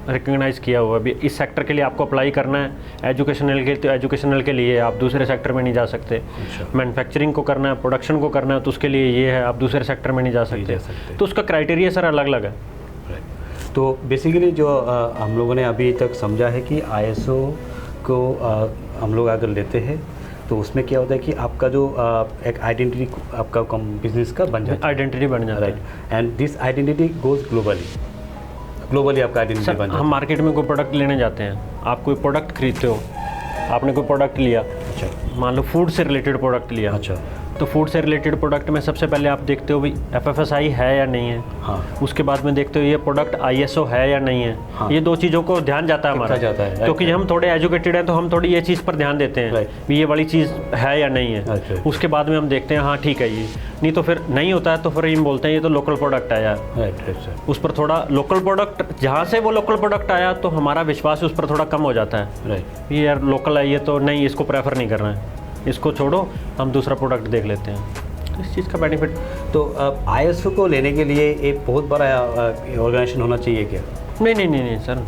Speaker 2: रिकग्नाइज़ किया हुआ है। अभी इस सेक्टर के लिए आपको अप्लाई करना है, एजुकेशनल के तो एजुकेशनल के लिए आप दूसरे सेक्टर में नहीं जा सकते। मैन्युफैक्चरिंग को करना है, प्रोडक्शन को करना है तो उसके लिए ये है, आप दूसरे सेक्टर में नहीं जा सकते। तो उसका क्राइटेरिया सर अलग अलग है।
Speaker 1: तो बेसिकली जो हम लोगों ने अभी तक समझा है कि ISO को हम लोग अगर लेते हैं तो उसमें क्या होता है कि आपका जो एक आइडेंटिटी आपका बिजनेस का बन जाता है,
Speaker 2: आइडेंटिटी बन जाता है।
Speaker 1: Right, and this identity goes globally आपका आइडेंटिटी
Speaker 2: सर,
Speaker 1: बन जाता
Speaker 2: हम मार्केट में कोई प्रोडक्ट लेने जाते हैं, आप कोई प्रोडक्ट खरीदते हो, आपने कोई प्रोडक्ट लिया,
Speaker 1: है। अच्छा
Speaker 2: मान लो फूड से रिलेटेड प्रोडक्ट लिया,
Speaker 1: अच्छा,
Speaker 2: तो फूड से रिलेटेड प्रोडक्ट में सबसे पहले आप देखते हो भाई FFSI है या नहीं है,
Speaker 1: हाँ
Speaker 2: उसके बाद में देखते हो ये प्रोडक्ट ISO है या नहीं है।
Speaker 1: हाँ।
Speaker 2: ये 2 चीज़ों को ध्यान जाता है हमारा,
Speaker 1: जाता है,
Speaker 2: क्योंकि हम थोड़े एजुकेटेड हैं तो हम थोड़ी ये चीज़ पर ध्यान देते हैं
Speaker 1: Right.
Speaker 2: भी ये वाली चीज़ है या नहीं है।
Speaker 1: अच्छा।
Speaker 2: उसके बाद में हम देखते हैं हाँ ठीक है ये, नहीं तो फिर नहीं होता है तो फिर हम बोलते हैं ये तो लोकल प्रोडक्ट आया,
Speaker 1: राइट राइट सर,
Speaker 2: उस पर थोड़ा लोकल प्रोडक्ट जहाँ से वो लोकल प्रोडक्ट आया तो हमारा विश्वास उस पर थोड़ा कम हो जाता है।
Speaker 1: राइट।
Speaker 2: ये यार लोकल है ये तो नहीं, इसको प्रेफर नहीं करना है, इसको छोड़ो, हम दूसरा प्रोडक्ट देख लेते हैं। इस चीज़ का बेनिफिट
Speaker 1: तो ISO को लेने के लिए एक बहुत बड़ा ऑर्गेनाइजेशन होना चाहिए क्या?
Speaker 2: नहीं सर,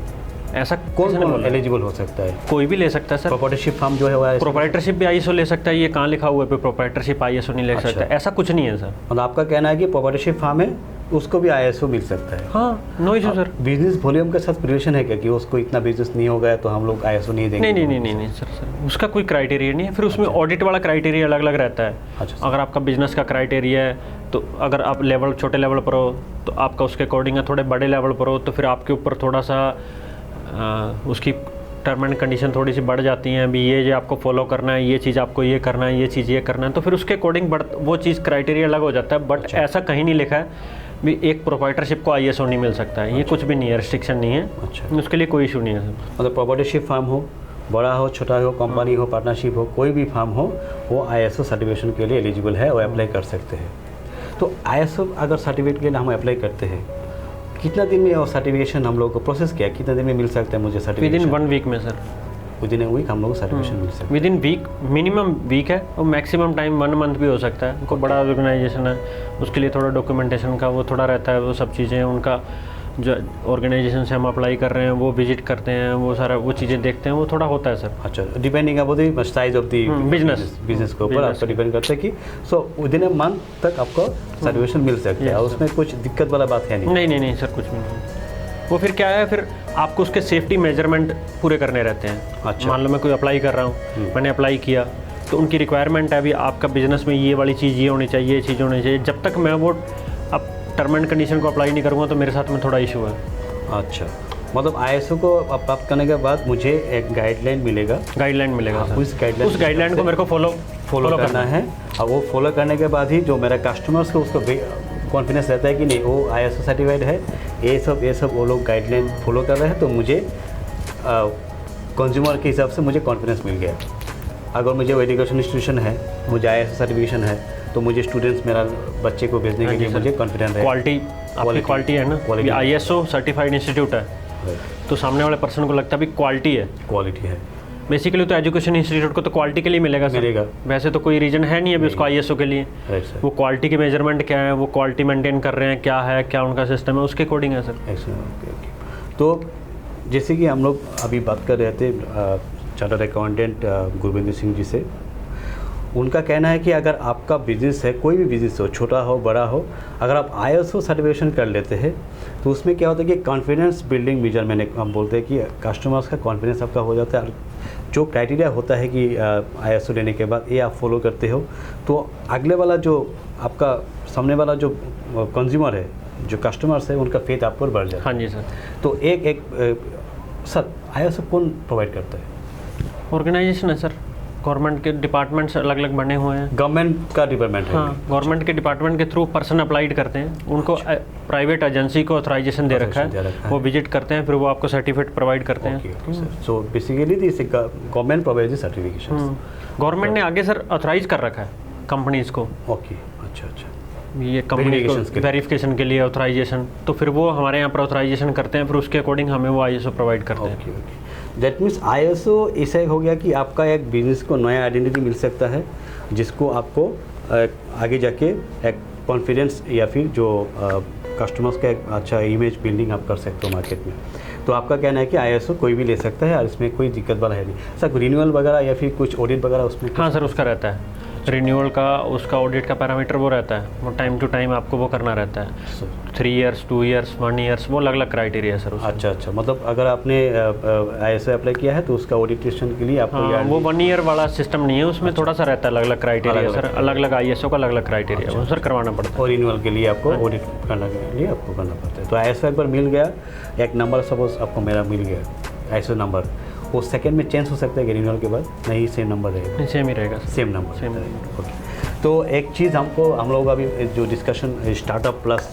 Speaker 2: ऐसा
Speaker 1: कौन एलिजिबल हो सकता है?
Speaker 2: कोई भी ले सकता है सर।
Speaker 1: प्रोप्राइटरशिप फार्म जो है वो ISO,
Speaker 2: प्रोप्राइटरशिप भी ISO ले सकता है, ये कहाँ लिखा हुआ है पे प्रोप्राइटरशिप ISO नहीं ले
Speaker 1: अच्छा।
Speaker 2: सकता, ऐसा कुछ नहीं है सर।
Speaker 1: मतलब आपका कहना है कि प्रोप्राइटरशिप फार्म है उसको भी ISO मिल सकता है?
Speaker 2: हाँ, no issue sir.
Speaker 1: Business volume के साथ रिलेशन है क्या कि उसको इतना बिजनेस नहीं होगा तो हम लोग ISO नहीं देंगे?
Speaker 2: नहीं सर, उसका कोई क्राइटेरिया नहीं है। फिर उसमें ऑडिट वाला क्राइटेरिया अलग अलग रहता है।
Speaker 1: अच्छा।
Speaker 2: अगर आपका बिजनेस का क्राइटेरिया है तो अगर आप लेवल छोटे लेवल पर हो तो आपका उसके अकॉर्डिंग है, थोड़े बड़े लेवल पर हो तो फिर आपके ऊपर थोड़ा सा उसकी टर्म एंड कंडीशन थोड़ी सी बढ़ जाती हैं, अभी ये आपको फॉलो करना है, ये चीज़ आपको ये करना है, ये चीज़ ये करना है, तो फिर उसके अकॉर्डिंग वो चीज़ क्राइटेरिया अलग हो जाता है। बट ऐसा कहीं नहीं लिखा है भी एक प्रोप्राइटरशिप को ISO नहीं मिल सकता है, ये कुछ भी नहीं है, रिस्ट्रिक्शन नहीं है।
Speaker 1: अच्छा।
Speaker 2: उसके लिए कोई इशू नहीं है सर।
Speaker 1: मतलब प्रोप्राइटरशिप फार्म हो, बड़ा हो छोटा हो, कंपनी हो, पार्टनरशिप हो, कोई भी फार्म हो, वो ISO सर्टिफिकेशन के लिए एलिजिबल है और अप्लाई कर सकते हैं। तो ISO अगर सर्टिफिकेट के लिए हम अप्लाई करते हैं, कितना दिन में और सर्टिफिकेशन हम लोग को प्रोसेस किया कितना दिन में मिल सकता है मुझे सर्टिफिकेशन?
Speaker 2: विदिन 1 वीक में सर।
Speaker 1: विदिन ए वीक हम लोग को सर्टिफिकेशन मिल सकता है?
Speaker 2: विदिन वीक, मिनिमम वीक है और मैक्सिमम टाइम 1 मंथ भी हो सकता है। उनको बड़ा ऑर्गेनाइजेशन है, उसके लिए थोड़ा डॉक्यूमेंटेशन का वो थोड़ा रहता है, वो सब चीज़ें उनका जो ऑर्गेनाइजेशन से हम अप्लाई कर रहे हैं वो विजिट करते हैं, वो सारा वो चीज़ें देखते हैं, वो थोड़ा होता है सर।
Speaker 1: अच्छा, depending about the size of the business के ऊपर आपका डिपेंड करता है कि सो विदिन ए मंथ तक आपको सर्टिफिकेशन मिल सकता है और उसमें कुछ दिक्कत वाला बात है नहीं?
Speaker 2: नहीं सर, कुछ भी नहीं। वो फिर क्या है, फिर आपको उसके सेफ्टी मेजरमेंट पूरे करने रहते हैं।
Speaker 1: अच्छा।
Speaker 2: मान लो मैं कोई अप्लाई कर रहा हूँ, मैंने अप्लाई किया तो उनकी रिक्वायरमेंट है अभी आपका बिजनेस में ये वाली चीज़ ये होनी चाहिए, ये चीज़ होनी चाहिए। जब तक मैं वो अब टर्म एंड कंडीशन को अप्लाई नहीं करूँगा तो मेरे साथ में थोड़ा इशू है।
Speaker 1: अच्छा, मतलब ISO को प्राप्त करने के बाद मुझे एक गाइडलाइन मिलेगा?
Speaker 2: गाइडलाइन मिलेगा सर।
Speaker 1: उस
Speaker 2: गाइडलाइन को मेरे को फॉलो
Speaker 1: करना है और वो फॉलो करने के बाद ही जो मेरा कस्टमर्स को उसको कॉन्फिडेंस रहता है कि नहीं वो ISO सर्टिफाइड है, ये सब वो लोग गाइडलाइन फॉलो कर रहे हैं, तो मुझे कंज्यूमर के हिसाब से मुझे कॉन्फिडेंस मिल गया। अगर मुझे वो एजुकेशन इंस्टीट्यूशन है, मुझे ISO सर्टिफिकेशन है, तो मुझे स्टूडेंट्स मेरा बच्चे को भेजने के लिए मुझे कॉन्फिडेंस है।
Speaker 2: क्वालिटी आपकी क्वालिटी है ना, ये ISO सर्टिफाइड इंस्टीट्यूट है तो सामने वाले पर्सन को लगता है भी क्वालिटी है। बेसिकली तो एजुकेशन इंस्टीट्यूट को तो क्वालिटी के लिए मिलेगा सर। वैसे तो कोई रीजन है नहीं अभी उसको ISO के लिए। वो क्वालिटी के मेजरमेंट क्या है, वो क्वालिटी मेंटेन कर रहे हैं क्या है, क्या उनका सिस्टम है, उसके अकॉर्डिंग है सर।
Speaker 1: तो जैसे कि हम लोग अभी बात कर रहे थे चार्टर्ड अकाउंटेंट गुरविंदर सिंह जी से, उनका कहना है कि अगर आपका बिजनेस है, कोई भी बिजनेस हो, छोटा हो बड़ा हो, अगर आप ISO सर्टिफिकेशन कर लेते हैं तो उसमें क्या होता है कि कॉन्फिडेंस बिल्डिंग मेजरमेंट हम बोलते हैं कि कस्टमर्स का कॉन्फिडेंस आपका हो जाता है। जो क्राइटेरिया होता है कि ISO लेने के बाद ये आप फॉलो करते हो तो अगले वाला जो आपका सामने वाला जो कंज्यूमर है, जो कस्टमर्स है, उनका फेथ आप पर बढ़ जाता है।
Speaker 2: हाँ जी सर।
Speaker 1: तो सर ISO कौन प्रोवाइड करता है?
Speaker 2: ऑर्गेनाइजेशन है सर, गवर्नमेंट के डिपार्टमेंट्स अलग अलग बने हुए हैं।
Speaker 1: गवर्नमेंट का डिपार्टमेंट है?
Speaker 2: हाँ, गवर्नमेंट के डिपार्टमेंट के थ्रू पर्सन अप्लाइड करते हैं, उनको प्राइवेट एजेंसी को ऑथराइजेशन दे रखा है, वो विजिट करते हैं, फिर वो आपको सर्टिफिकेट प्रोवाइड करते हैं।
Speaker 1: So basically this government provide certification.
Speaker 2: Government ने आगे सर ऑथराइज कर रखा है कंपनीज को।
Speaker 1: ओके, अच्छा,
Speaker 2: ये कंपनी को वेरिफिकेशन के लिए ऑथराइजेशन, तो फिर वो हमारे यहाँ पर ऑथराइजेशन करते हैं, फिर उसके अकॉर्डिंग हमें वो ISO प्रोवाइड करते हैं।
Speaker 1: ओके, दैट मीन्स ISO ऐसा हो गया कि आपका एक बिजनेस को नया आइडेंटिटी मिल सकता है जिसको आपको आगे जाके एक कॉन्फिडेंस या फिर जो कस्टमर्स का एक अच्छा इमेज बिल्डिंग आप कर सकते हो मार्केट में। तो आपका कहना है कि ISO कोई भी ले सकता है और इसमें कोई दिक्कत वाला है नहीं। सर रिन्यूअल वगैरह या फिर कुछ ऑडिट वगैरह उसमें?
Speaker 2: हाँ सर, उसका रहता है। रिन्यूअल का उसका ऑडिट का पैरामीटर वो रहता है, वो टाइम टू टाइम आपको वो करना रहता है, 3 इयर्स 2 इयर्स 1 ईयर्स, वो अलग अलग क्राइटेरिया है सर उसका।
Speaker 1: अच्छा, मतलब अगर आपने ISO अप्लाई किया है तो उसका ऑडिटेशन के लिए आपको
Speaker 2: हाँ, वो 1 ईयर वाला सिस्टम नहीं है, उसमें थोड़ा सा रहता है अलग अलग क्राइटेरिया सर, अलग अलग ISO का अलग अलग क्राइटेरिया वो सर करवाना पड़ता है।
Speaker 1: और रिन्यूअल के लिए आपको ऑडिट करने के लिए आपको करना पड़ता है। तो ISO एक बार मिल गया, एक नंबर सपोज आपको मेरा मिल गया ISO नंबर, वो सेकंड में चेंज हो सकता है कि रिन्यूअल के बाद? नहीं, सेम नंबर रहेगा?
Speaker 2: सेम ही रहेगा,
Speaker 1: सेम नंबर
Speaker 2: सेम।
Speaker 1: ओके। तो एक चीज़ हम लोग अभी जो डिस्कशन स्टार्टअप प्लस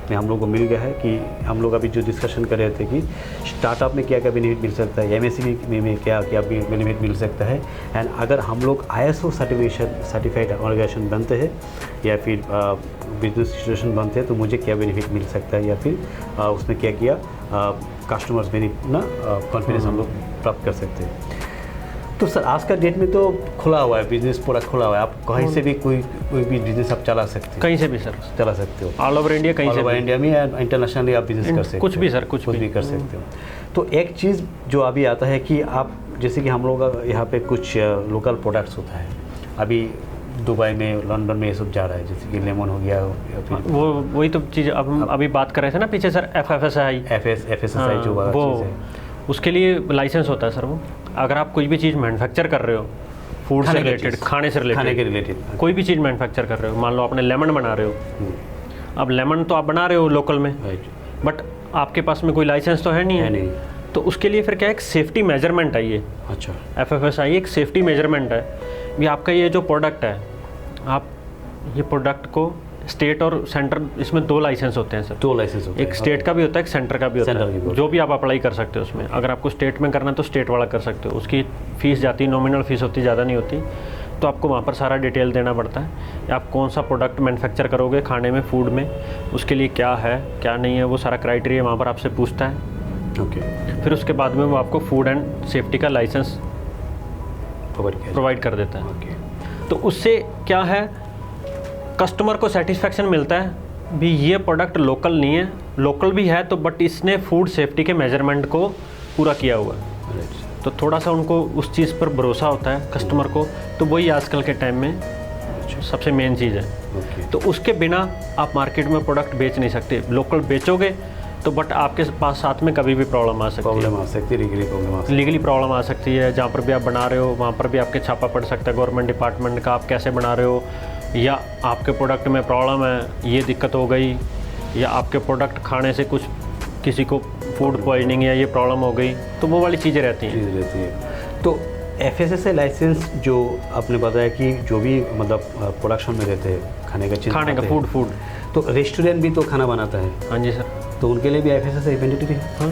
Speaker 1: में हम लोग को मिल गया है कि हम लोग अभी जो डिस्कशन कर रहे थे कि स्टार्टअप में क्या क्या बेनिफिट मिल सकता है, MSME में क्या क्या बेनिफिट मिल सकता है, एंड अगर हम लोग ISO सर्टिफाइड ऑर्गेनाइजेशन बनते हैं या फिर बिजनेस इंस्टीट्यूशन बनते हैं तो मुझे क्या बेनिफिट मिल सकता है, या फिर उसमें क्या किया कस्टमर्स बेनिफिट ना कॉन्फिडेंस हम लोग प्राप्त कर सकते हैं। तो सर आज का डेट में तो खुला हुआ है, बिजनेस पूरा खुला हुआ है, आप कहीं से भी कोई भी बिजनेस आप चला सकते हैं,
Speaker 2: कहीं से भी सर
Speaker 1: चला सकते हो,
Speaker 2: ऑल ओवर इंडिया, कहीं से भी,
Speaker 1: इंडिया में या इंटरनेशनली आप बिजनेस कर सकते हो,
Speaker 2: कुछ भी सर, कुछ
Speaker 1: भी कर सकते हो। तो एक चीज़ जो अभी आता है कि आप जैसे कि हम लोग का यहाँ पे कुछ लोकल प्रोडक्ट्स होता है, अभी दुबई में लंदन में ये सब जा रहा है, जैसे कि लेमन हो गया या फिर
Speaker 2: वो वही तो चीज़ अब हम अभी बात कर रहे थे ना पीछे सर,
Speaker 1: FSSAI जो वाला
Speaker 2: वो
Speaker 1: चीज़ है,
Speaker 2: उसके लिए लाइसेंस होता है सर। वो अगर आप कोई भी चीज़ मैन्युफैक्चर कर रहे हो फूड से रिलेटेड, खाने से रिलेटेड, कोई भी चीज़ मैन्युफैक्चर कर रहे हो, मान लो आपने लेमन बना रहे हो, अब लेमन तो आप बना रहे हो लोकल में, बट आपके पास में कोई लाइसेंस तो है नहीं, तो उसके लिए फिर क्या एक सेफ्टी मेजरमेंट है ये। अच्छा, FSSAI एक सेफ्टी मेजरमेंट है भी, आपका ये जो प्रोडक्ट है, आप ये प्रोडक्ट को स्टेट और सेंटर, इसमें 2 लाइसेंस होते हैं सर,
Speaker 1: 2 लाइसेंस होते हैं,
Speaker 2: एक स्टेट का भी होता है, एक सेंटर का भी होता है, जो भी आप अप्लाई कर सकते हो उसमें। अगर आपको स्टेट में करना है तो स्टेट वाला कर सकते हो, उसकी फ़ीस जाती है, नॉमिनल फ़ीस होती, ज़्यादा नहीं होती, तो आपको वहाँ पर सारा डिटेल देना पड़ता है, आप कौन सा प्रोडक्ट मैन्युफैक्चर करोगे खाने में, फूड में, उसके लिए क्या है क्या नहीं है, वो सारा क्राइटेरिया वहाँ पर आपसे पूछता है।
Speaker 1: ओके,
Speaker 2: फिर उसके बाद में वो आपको फूड एंड सेफ्टी का लाइसेंस प्रोवाइड कर देता है। तो उससे क्या है, कस्टमर को सेटिस्फेक्शन मिलता है भी ये प्रोडक्ट लोकल नहीं है, लोकल भी है तो बट इसने फूड सेफ्टी के मेजरमेंट को पूरा किया हुआ है, तो थोड़ा सा उनको उस चीज़ पर भरोसा होता है कस्टमर को। तो वही आजकल के टाइम में सबसे मेन चीज़ है। तो उसके बिना आप मार्केट में प्रोडक्ट बेच नहीं सकते, लोकल बेचोगे तो बट आपके पास साथ में कभी भी प्रॉब्लम आ सकती है, लीगली प्रॉब्लम आ सकती है। जहाँ पर भी आप बना रहे हो वहाँ पर भी आपके छापा पड़ सकता है गवर्नमेंट डिपार्टमेंट का, आप कैसे बना रहे हो, या आपके प्रोडक्ट में प्रॉब्लम है, ये दिक्कत हो गई, या आपके प्रोडक्ट खाने से कुछ किसी को फूड पॉइजनिंग या ये प्रॉब्लम हो गई, तो वो वाली चीज़ें रहती हैं।
Speaker 1: तो FSSAI लाइसेंस जो आपने बताया कि जो भी मतलब प्रोडक्शन में रहते हैं खाने का चीज़,
Speaker 2: खाने का फूड, तो
Speaker 1: रेस्टोरेंट भी तो खाना बनाता है।
Speaker 2: हाँ जी सर,
Speaker 1: तो उनके लिए भी FSSAI मैंडेटरी है?
Speaker 2: हाँ,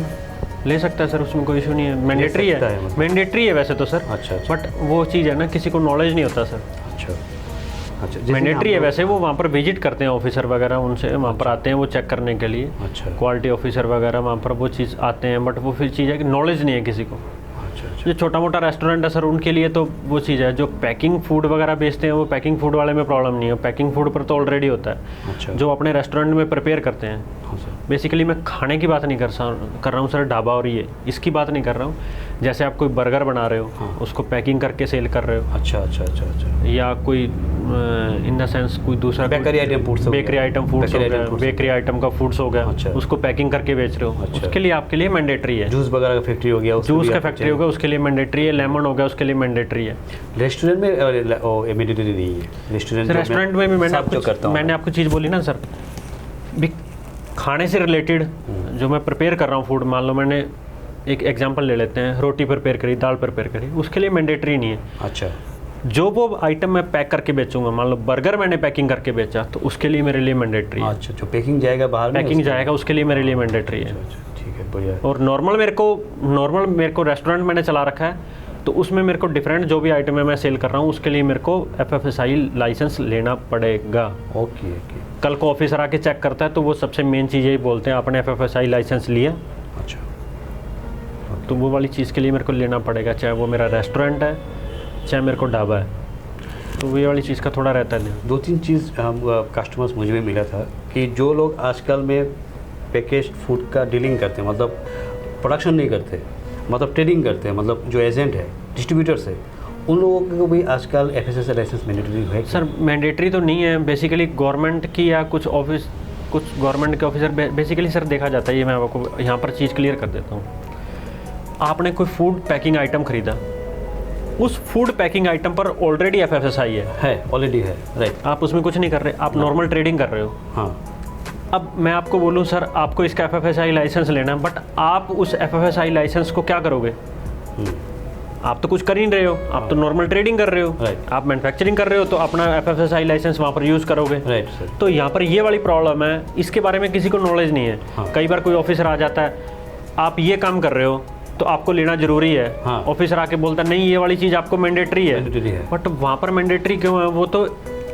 Speaker 2: ले सकता है सर, उसमें कोई इशू नहीं है, मैंडेटरी है, मैंडेटरी है वैसे तो सर।
Speaker 1: अच्छा,
Speaker 2: बट वो चीज़ है ना, किसी को नॉलेज नहीं होता सर।
Speaker 1: अच्छा,
Speaker 2: मैंडेटरी है वैसे, वो वहाँ पर विजिट करते हैं ऑफिसर वगैरह, उनसे वहाँ पर आते हैं वो चेक करने के लिए। अच्छा, क्वालिटी ऑफिसर वगैरह वहाँ पर वो चीज़ आते हैं, बट वो फिर चीज़ है कि नॉलेज नहीं है किसी को। जो छोटा मोटा रेस्टोरेंट है सर, उनके लिए तो वो चीज़ है। जो पैकिंग फूड वगैरह बेचते हैं, वो पैकिंग फूड वाले में प्रॉब्लम नहीं है, पैकिंग फूड पर तो ऑलरेडी होता है। अच्छा। जो अपने रेस्टोरेंट में प्रिपेयर करते हैं, बेसिकली मैं खाने की बात नहीं कर रहा हूँ सर, ढाबा और ये इसकी बात नहीं कर रहा हूँ। जैसे आप कोई बर्गर बना रहे हो, उसको पैकिंग करके सेल कर रहे हो। अच्छा अच्छा अच्छा अच्छा। या कोई इन द सेंस कोई दूसरा
Speaker 1: bakery item foods,
Speaker 2: bakery item foods हो गया, बेकरी आइटम का फूड्स हो गया, उसको पैकिंग करके बेच रहे हो, उसके लिए आपके लिए मैंडेटरी है।
Speaker 1: जूस वगैरह का फैक्ट्री हो गया,
Speaker 2: जूस का फैक्ट्री हो गया, उसके लिए मैंडेटरी है। लेमन हो गया, उसके लिए मैंडेटरी है।
Speaker 1: रेस्टोरेंट में मैंडेटरी नहीं है।
Speaker 2: रेस्टोरेंट में भी मैंने आपको चीज़ बोली ना सर, खाने से रिलेटेड जो मैं प्रिपेयर कर रहा हूँ फूड, मान लो मैंने एक एग्जांपल ले लेते हैं, रोटी प्रिपेयर करी, दाल प्रिपेयर करी, उसके लिए मैंडेटरी नहीं है। अच्छा। जो वो आइटम मैं पैक करके बेचूंगा, मान लो बर्गर मैंने पैकिंग करके बेचा, तो उसके लिए मेरे लिए मैंडेटरी है। अच्छा, जो पैकिंग जाएगा बाहर, पैकिंग जाएगा, उसके लिए मेरे लिए मैंडेटरी है। ठीक है, बढ़िया। और नॉर्मल मेरे को रेस्टोरेंट मैंने चला रखा है, तो उसमें मेरे को डिफरेंट जो भी आइटम है मैं सेल कर रहा हूँ, उसके लिए मेरे को FSSAI लाइसेंस लेना पड़ेगा। Okay okay. कल को ऑफिसर आके चेक करता है तो वो सबसे मेन चीज़ यही बोलते हैं, आपने FSSAI लाइसेंस लिया। अच्छा। तो वो वाली चीज़ के लिए मेरे को लेना पड़ेगा, चाहे वो मेरा रेस्टोरेंट है चाहे मेरे को ढाबा है, तो वो वाली चीज़ का थोड़ा रहता है। 2-3 चीज़ हम कस्टमर्स मुझे भी मिला था कि जो लोग आजकल में पैकेज्ड फूड का डीलिंग करते हैं, मतलब प्रोडक्शन नहीं करते, मतलब ट्रेडिंग करते हैं, मतलब जो एजेंट है, डिस्ट्रीब्यूटर्स है,
Speaker 1: उन लोगों को भी आजकल FSSAI लाइसेंस मैंडेटरी है?
Speaker 2: सर मैंडेटरी तो नहीं है, बेसिकली गवर्नमेंट की या कुछ गवर्नमेंट के ऑफिसर बेसिकली सर देखा जाता है, ये मैं आपको यहाँ पर चीज़ क्लियर कर देता हूँ। आपने कोई फूड पैकिंग आइटम खरीदा, उस फूड पैकिंग आइटम पर ऑलरेडी FSSAI है,
Speaker 1: ऑलरेडी है, राइट।
Speaker 2: आप उसमें कुछ नहीं कर रहे, आप नॉर्मल ट्रेडिंग कर रहे हो।
Speaker 1: हाँ।
Speaker 2: अब मैं आपको बोलूँ सर आपको इसका FSSAI लाइसेंस लेना है, बट आप उस FSSAI लाइसेंस को क्या करोगे? आप तो कुछ कर ही नहीं रहे हो, आप तो नॉर्मल ट्रेडिंग कर रहे हो, आप मैन्युफैक्चरिंग कर रहे हो, तो अपना FSSAI लाइसेंस वहाँ पर यूज़ करोगे,
Speaker 1: राइट सर।
Speaker 2: तो यहाँ पर ये वाली प्रॉब्लम है, इसके बारे में किसी को नॉलेज नहीं है। कई बार कोई ऑफिसर आ जाता है, आप ये काम कर रहे हो तो आपको लेना जरूरी है, ऑफिसर आके बोलता नहीं ये वाली चीज़ आपको मैंडेटरी है, बट वहाँ पर मैंडेटरी क्यों है? वो तो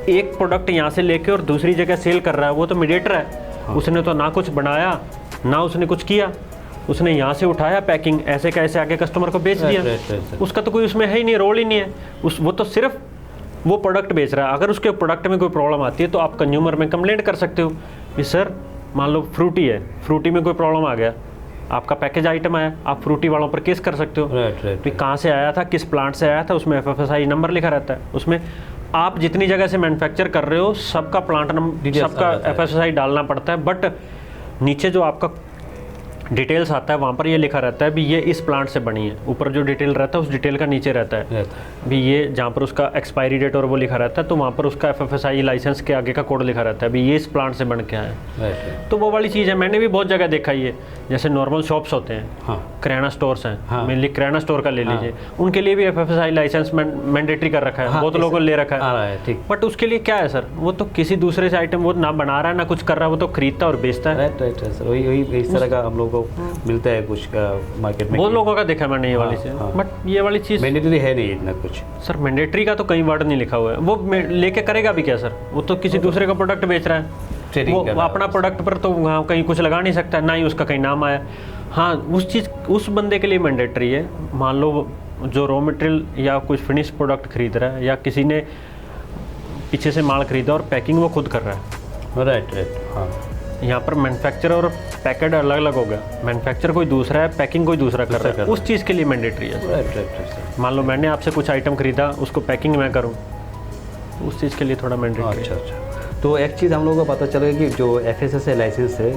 Speaker 2: एक प्रोडक्ट यहाँ से लेके और दूसरी जगह सेल कर रहा है, वो तो मीडिएटर है। उसने तो ना कुछ बनाया ना उसने कुछ किया, उसने यहाँ से उठाया पैकिंग ऐसे कैसे आगे कस्टमर को बेच दिया। उसका तो कोई उसमें है ही नहीं, रोल ही नहीं है, वो तो सिर्फ वो प्रोडक्ट बेच रहा है। अगर उसके प्रोडक्ट में कोई प्रॉब्लम आती है तो आप कंज्यूमर में कंप्लेंट कर सकते हो कि सर मान लो फ्रूटी है, फ्रूटी में कोई प्रॉब्लम आ गया, आपका पैकेज आइटम आया, आप फ्रूटी वालों पर केस कर सकते हो। कि कहाँ से आया था, किस प्लांट से आया था, उसमें FSSAI नंबर लिखा रहता है, उसमें आप जितनी जगह से मैन्युफैक्चर कर रहे हो सबका प्लांट नंबर, सबका FSSAI डालना पड़ता है, बट नीचे जो आपका डिटेल्स आता है वहाँ पर ये लिखा रहता है भी ये इस प्लांट से बनी है। ऊपर जो डिटेल रहता है उस डिटेल का नीचे रहता है भी ये, जहाँ पर उसका एक्सपायरी डेट और वो लिखा रहता है, तो वहाँ पर उसका FSSAI लाइसेंस के आगे का कोड लिखा रहता है भी ये इस प्लांट से बन के आया है। तो वो वाली चीज़ है, मैंने भी बहुत जगह देखा ये, जैसे नॉर्मल शॉप्स होते हैं, किराना स्टोर्स हैं, मेनली किराना स्टोर का ले लीजिए, उनके लिए भी FSSAI लाइसेंस मैंडेटरी कर रखा है, बहुत लोगों ने ले रखा है, बट उसके लिए क्या है सर, वो तो किसी दूसरे से आइटम वो ना बना रहा है ना कुछ कर रहा है, वो तो खरीदता और बेचता है।
Speaker 1: सर वही इस तरह का हम लोग को मिलता है कुछ मार्केट में,
Speaker 2: बहुत लोगों का देखा मैंने ये वाली चीज़, बट ये वाली चीज़
Speaker 1: मैंडेटरी है नहीं इतना कुछ।
Speaker 2: सर मैंडेटरी का तो कहीं वर्ड नहीं लिखा हुआ है, वो लेके करेगा भी क्या सर, वो तो किसी दूसरे का प्रोडक्ट बेच रहा है, वो अपना प्रोडक्ट पर तो वहाँ कहीं कुछ लगा नहीं सकता, ना ही उसका कहीं नाम आया। हाँ, उस बंदे के लिए मैंडेटरी है, मान लो जो रॉ मटेरियल या कुछ फिनिश प्रोडक्ट खरीद रहा है या किसी ने पीछे से माल खरीदा और पैकिंग वो खुद कर रहा है।
Speaker 1: राइट। हाँ,
Speaker 2: यहाँ पर मैन्युफैक्चर और पैकेट अलग अलग हो गया, मैन्युफैक्चर कोई दूसरा है, पैकिंग कोई दूसरा कर रहा है, उस चीज़ के लिए मैंडेटरी है।
Speaker 1: राइट।
Speaker 2: मान लो मैंने आपसे कुछ आइटम खरीदा, उसको पैकिंग मैं करूँ, उस चीज़ के लिए थोड़ा मैंडेटरी।
Speaker 1: अच्छा। तो एक चीज़ हम लोगों को पता चलेगा कि जो FSSAI लाइसेंस है,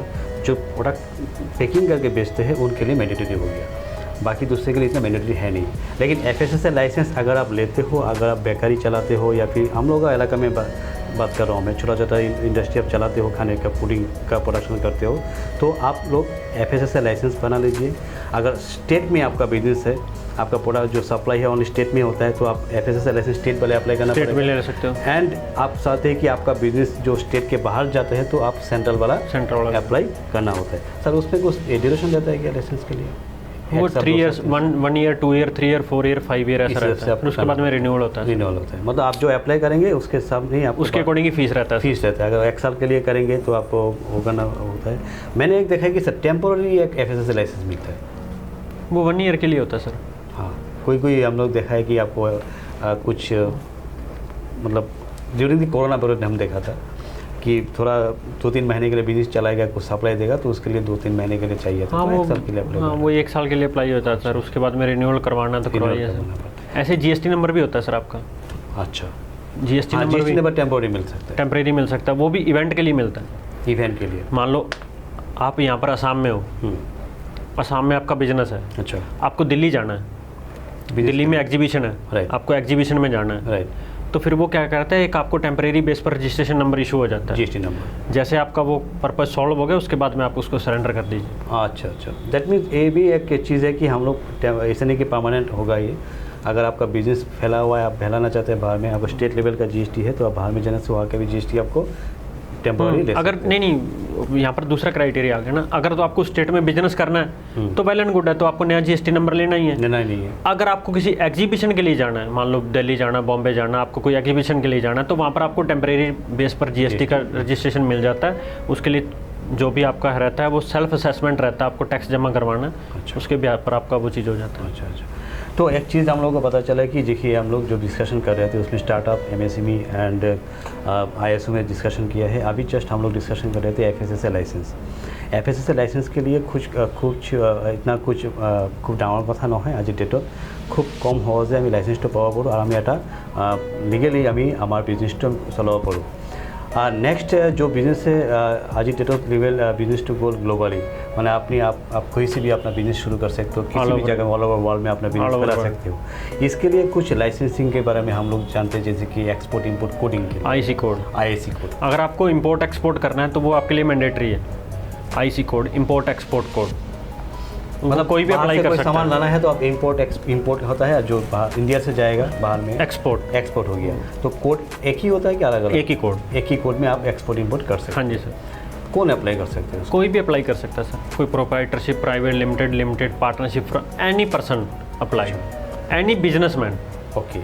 Speaker 1: जो प्रोडक्ट पैकिंग करके बेचते हैं उनके लिए मैंडेटरी हो गया, बाकी दूसरे के लिए इतना मैंडेटरी है नहीं। लेकिन FSSAI लाइसेंस अगर आप लेते हो, अगर आप बेकरी चलाते हो या फिर हम लोग का इलाका में बात कर रहा हूँ मैं, छोटा छोटा इंडस्ट्री आप चलाते हो, खाने का पुडिंग का प्रोडक्शन करते हो, तो आप लोग FSSAI लाइसेंस बना लीजिए। अगर स्टेट में आपका बिजनेस है, आपका प्रोडक्ट जो सप्लाई है ओनली स्टेट में होता है, तो आप FSSAI लाइसेंस स्टेट वाले अप्लाई करना
Speaker 2: स्टेट में ले सकते हो।
Speaker 1: एंड आप चाहते हैं कि आपका बिजनेस जो स्टेट के बाहर जाते हैं तो आप सेंट्रल वाला अप्लाई करना होता है। सर उसमें कुछ ड्यूरेशन रहता है क्या लाइसेंस के लिए?
Speaker 2: वो 3 years, 1 year, 2 year, 3 year, 4 year, 5 year ऐसा रहता है, फिर उसके बाद में रिन्यूअल होता है।
Speaker 1: मतलब आप जो अप्लाई करेंगे उसके सामने आप
Speaker 2: उसके अकॉर्डिंग ही फीस रहता है।
Speaker 1: अगर 1 साल के लिए करेंगे तो आपको वो करना होता है। मैंने एक देखा है कि सर टेम्पोररी एक FSSAI लाइसेंस मिलता है,
Speaker 2: वो 1 year के लिए होता है सर।
Speaker 1: हाँ, कोई हम लोग देखा है कि आपको कुछ मतलब ड्यूरिंग द कोरोना पीरियड हम देखा था कि थोड़ा 2-3 महीने के लिए बिजनेस चलाएगा, कुछ सप्लाई देगा तो उसके लिए 2-3 महीने के लिए चाहिए था।
Speaker 2: हाँ,
Speaker 1: वो 1 साल के लिए अप्लाई।
Speaker 2: हाँ, वो 1 साल के लिए अप्लाई होता है सर, उसके बाद में रिन्यूअल करवाना तो करवाइए सर। ऐसे GST नंबर भी होता है सर आपका।
Speaker 1: अच्छा,
Speaker 2: GST नंबर
Speaker 1: टेम्पोररी मिल सकता है,
Speaker 2: टेम्परेरी मिल सकता है, वो भी इवेंट के लिए मिलता है।
Speaker 1: इवेंट के लिए
Speaker 2: मान लो आप यहाँ पर असम में हो, असम में आपका बिजनेस है,
Speaker 1: अच्छा,
Speaker 2: आपको दिल्ली जाना है, दिल्ली में एग्जीबिशन है, आपको एग्जीबिशन में जाना है,
Speaker 1: राइट,
Speaker 2: तो फिर वो क्या करता है, एक आपको टेम्परेरी बेस पर रजिस्ट्रेशन नंबर इशू हो जाता है,
Speaker 1: GST नंबर।
Speaker 2: जैसे आपका वो पर्पस सॉल्व हो गया उसके बाद में आप उसको सरेंडर कर दीजिए।
Speaker 1: अच्छा, दैट मीन्स ये भी एक चीज़ है कि हम लोग ऐसे नहीं कि परमानेंट होगा ये। अगर आपका बिजनेस फैला हुआ है, आप फैलाना चाहते हैं बाहर में, आपको स्टेट लेवल का GST है तो आप बाहर में जाने से वहाँ का भी GST आपको टेम्पोररी।
Speaker 2: अगर नहीं, यहाँ पर दूसरा क्राइटेरिया आ गया ना, अगर तो आपको स्टेट में बिजनेस करना है तो वेल एंड गुड है, तो आपको नया GST नंबर लेना ही है।
Speaker 1: नहीं है।
Speaker 2: अगर आपको किसी एग्जीबिशन के लिए जाना है, मान लो दिल्ली जाना, बॉम्बे जाना, आपको कोई एग्जीबिशन के लिए जाना है, तो वहाँ पर आपको टेम्परेरी बेस पर GST का रजिस्ट्रेशन मिल जाता है। उसके लिए जो भी आपका रहता है वो सेल्फ असेसमेंट रहता है, आपको टैक्स जमा करवाना, उसके ब्याज पर आपका वो चीज़ हो जाता है।
Speaker 1: अच्छा। तो एक चीज़ हम लोगों को पता चला कि देखिए हम लोग जो डिस्कशन कर रहे थे उसमें स्टार्टअप, MSME एंड ISO में डिस्कशन किया है। अभी जस्ट हम लोग डिस्कशन कर रहे थे FSSAI लाइसेंस। FSSAI লাইসেন্স के लिए ইतना খুব ডাঙৰ কথা নহয় আজিৰ ডেটত খুব কম সহজে আমি লাইসেন্সটো পাব পাৰোঁ আৰু আমি এটা লিগেলি আমি আমাৰ বিজনেছটো চলাব পাৰোঁ। नेक्स्ट जो बिजनेस है आज की date of level business to go globally, माने आप कहीं से भी अपना बिजनेस शुरू कर सकते हो, किसी भी जगह ऑल ओवर वर्ल्ड में अपना बिजनेस फैला सकते हो। इसके लिए कुछ लाइसेंसिंग के बारे में हम लोग जानते हैं, जैसे कि एक्सपोर्ट इंपोर्ट कोडिंग के
Speaker 2: IC कोड। अगर आपको इंपोर्ट एक्सपोर्ट करना है तो वो आपके लिए मैंडेटरी है। IC code, import export code, मतलब कोई भी अप्लाई कर सकता है।
Speaker 1: सामान लाना है तो आप इंपोर्ट होता है, जो बाहर इंडिया से जाएगा बाहर में एक्सपोर्ट हो गया, तो कोड एक ही होता है कि अलग अलग? एक ही कोड में आप एक्सपोर्ट इंपोर्ट कर सकते हैं।
Speaker 2: हाँ जी सर।
Speaker 1: कौन अप्लाई कर सकते हैं?
Speaker 2: कोई भी अप्लाई कर सकता है सर, कोई proprietorship, private limited partnership, any person apply, any businessman
Speaker 1: okay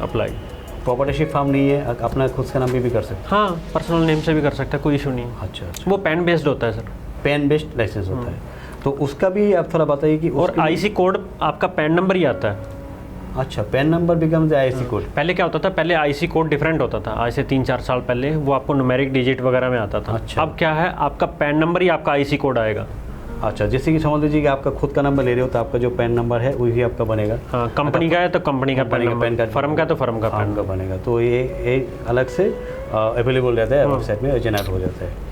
Speaker 2: apply.
Speaker 1: Proprietorship form नहीं है, अपना खुद का नाम भी कर सकते हैं?
Speaker 2: हाँ, पर्सनल नेम से भी कर सकता है, कोई इशू नहीं है।
Speaker 1: अच्छा,
Speaker 2: वो पेन बेस्ड होता है सर,
Speaker 1: पेन बेस्ड लाइसेंस होता है, तो उसका भी आप थोड़ा बताइए कि
Speaker 2: और IC कोड आपका पैन नंबर ही आता है।
Speaker 1: अच्छा, pan number becomes IC code.
Speaker 2: पहले क्या होता था, पहले IC कोड डिफरेंट होता था, आज से 3-4 साल पहले वो आपको न्यूमेरिक डिजिट वगैरह में आता था।
Speaker 1: अच्छा।
Speaker 2: अब क्या है, आपका पैन नंबर ही आपका IC कोड आएगा।
Speaker 1: अच्छा, जैसे कि समझ लीजिए कि आपका खुद का नंबर ले रहे हो तो आपका जो पैन नंबर है वही आपका बनेगा।
Speaker 2: हाँ, कंपनी का है तो कंपनी का पैन नंबर, फर्म का तो फर्म का पैन
Speaker 1: का बनेगा, तो ये अलग से अवेलेबल रहता है वेबसाइट में, जनरेट हो जाता है।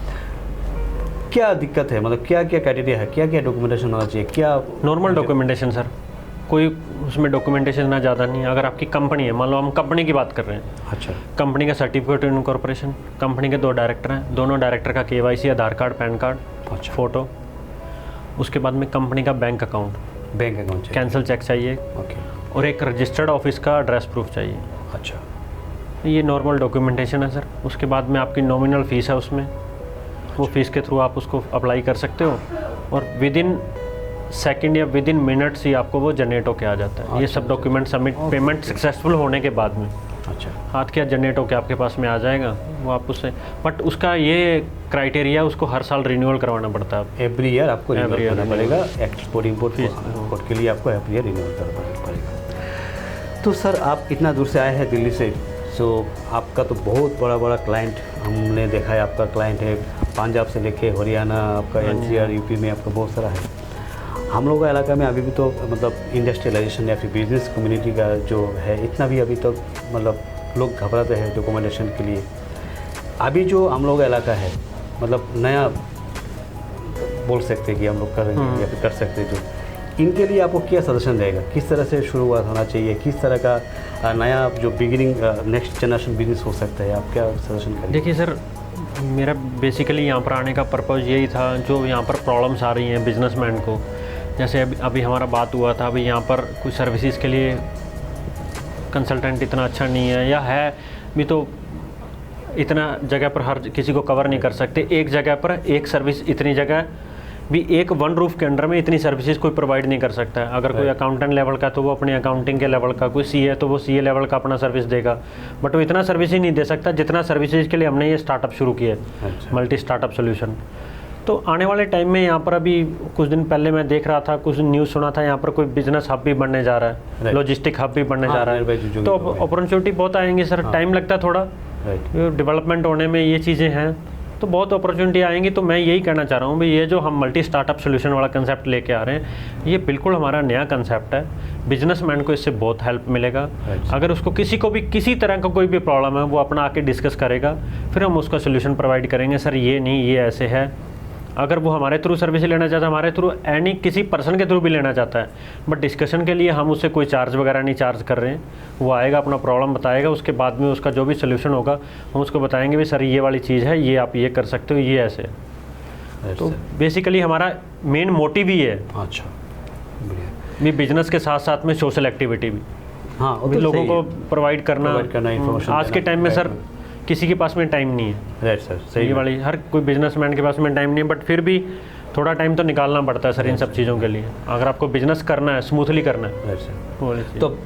Speaker 1: क्या दिक्कत है, मतलब क्या क्या क्राइटेरिया है, क्या क्या डॉक्यूमेंटेशन होना चाहिए? क्या
Speaker 2: नॉर्मल डॉक्यूमेंटेशन सर, कोई उसमें डॉक्यूमेंटेशन ना ज़्यादा नहीं है। अगर आपकी कंपनी है, मान लो हम कंपनी की बात कर रहे हैं,
Speaker 1: अच्छा,
Speaker 2: कंपनी का सर्टिफिकेट इन कॉर्पोरेशन, कंपनी के 2 डायरेक्टर हैं, दोनों डायरेक्टर का KYC, आधार कार्ड, पैन कार्ड,
Speaker 1: अच्छा,
Speaker 2: फ़ोटो, उसके बाद में कंपनी का बैंक अकाउंट कैंसिल चेक चाहिए,
Speaker 1: ओके,
Speaker 2: और एक रजिस्टर्ड ऑफिस का एड्रेस प्रूफ चाहिए।
Speaker 1: अच्छा,
Speaker 2: ये नॉर्मल डॉक्यूमेंटेशन है सर। उसके बाद में आपकी नॉमिनल फ़ीस है उसमें, वो फीस के थ्रू आप उसको अप्लाई कर सकते हो, और विद इन सेकेंड या विद इन मिनट्स ही आपको वो जनरेट होके आ जाता है। ये सब डॉक्यूमेंट सबमिट, पेमेंट सक्सेसफुल होने के बाद में
Speaker 1: अच्छा,
Speaker 2: हाथ क्या जनरेट होके आपके पास में आ जाएगा, वो आप उससे, बट उसका ये क्राइटेरिया, उसको हर साल रिन्यूअल करवाना पड़ता है।
Speaker 1: एवरी ईयर आपको रिन्यूअल करना पड़ेगा, एक्सपोर्ट इंपोर्ट कोड के लिए आपको एवरी ईयर रिन्यूअल करना पड़ेगा। तो सर, आप इतना दूर से आए हैं दिल्ली से, सो आपका तो बहुत बड़ा क्लाइंट हमने देखा है, आपका क्लाइंट है पंजाब से लेके हरियाणा, आपका NCR UP में आपका बहुत सारा है। हम लोग का इलाका में अभी भी तो मतलब इंडस्ट्रियलाइजेशन या फिर बिजनेस कम्युनिटी का जो है, इतना भी अभी तक मतलब लोग घबराते हैं डॉक्यूमेंटेशन के लिए। अभी जो हम लोग का इलाका है, मतलब नया बोल सकते हैं कि हम लोग कर रहे हैं या फिर कर सकते हैं, जो इनके लिए आपको क्या सजेशन रहेगा, किस तरह से शुरुआत होना चाहिए, किस तरह का नया जो बिगिनिंग नेक्स्ट जनरेशन बिजनेस हो सकता है, आप क्या सजेशन करेंगे?
Speaker 2: देखिए सर, मेरा बेसिकली यहाँ पर आने का पर्पज़ यही था, जो यहाँ पर प्रॉब्लम्स आ रही हैं बिजनेसमैन को, जैसे अभी हमारा बात हुआ था, अभी यहाँ पर कुछ सर्विसेज के लिए कंसल्टेंट इतना अच्छा नहीं है, या है भी तो इतना जगह पर हर किसी को कवर नहीं कर सकते। एक जगह पर एक सर्विस, इतनी जगह भी एक वन रूफ के अंडर में इतनी सर्विसेज कोई प्रोवाइड नहीं कर सकता है। अगर कोई अकाउंटेंट लेवल का तो वो अपने अकाउंटिंग के लेवल का, कोई CA तो वो CA लेवल का अपना सर्विस देगा, बट वो इतना सर्विस ही नहीं दे सकता जितना सर्विसेज के लिए हमने ये स्टार्टअप शुरू किया है, मल्टी स्टार्टअप सोल्यूशन। तो आने वाले टाइम में यहाँ पर, अभी कुछ दिन पहले मैं देख रहा था, कुछ न्यूज़ सुना था, यहाँ पर कोई बिजनेस हब भी बनने जा रहा है, लॉजिस्टिक हब भी बनने जा रहा है, तो अपॉर्चुनिटी बहुत आएंगी सर। टाइम लगता है थोड़ा डेवलपमेंट होने में, ये चीज़ें हैं, तो बहुत अपॉर्चुनिटी आएंगी। तो मैं यही कहना चाह रहा हूँ भाई, ये जो हम मल्टी स्टार्टअप सोल्यूशन वाला कंसेप्ट लेके आ रहे हैं, ये बिल्कुल हमारा नया कंसेप्ट है। बिजनेसमैन को इससे बहुत हेल्प मिलेगा। अगर उसको किसी को भी किसी तरह का कोई भी प्रॉब्लम है, वो अपना आके डिस्कस करेगा, फिर हम उसका सोल्यूशन प्रोवाइड करेंगे। सर ये नहीं, ये ऐसे है। अगर वो हमारे थ्रू सर्विस लेना चाहता है, हमारे थ्रू एनी किसी पर्सन के थ्रू भी लेना चाहता है, बट डिस्कशन के लिए हम उससे कोई चार्ज वगैरह नहीं चार्ज कर रहे हैं। वो आएगा, अपना प्रॉब्लम बताएगा, उसके बाद में उसका जो भी सोल्यूशन होगा हम उसको बताएंगे भी सर ये वाली चीज़ है, ये आप ये कर सकते हो, ये ऐसे। तो बेसिकली हमारा मेन मोटिव ही है।
Speaker 1: अच्छा,
Speaker 2: भी बिजनेस के साथ साथ में सोशल एक्टिविटी भी,
Speaker 1: हाँ,
Speaker 2: भी लोगों को प्रोवाइड करना। आज के टाइम में सर किसी के पास में टाइम नहीं है।
Speaker 1: राइट सर, सही
Speaker 2: वाली, हर कोई बिजनेसमैन के पास में टाइम नहीं है, बट फिर भी थोड़ा टाइम तो निकालना पड़ता है सर इन सब चीज़ों के लिए, अगर आपको बिजनेस करना है, स्मूथली करना है।
Speaker 1: तो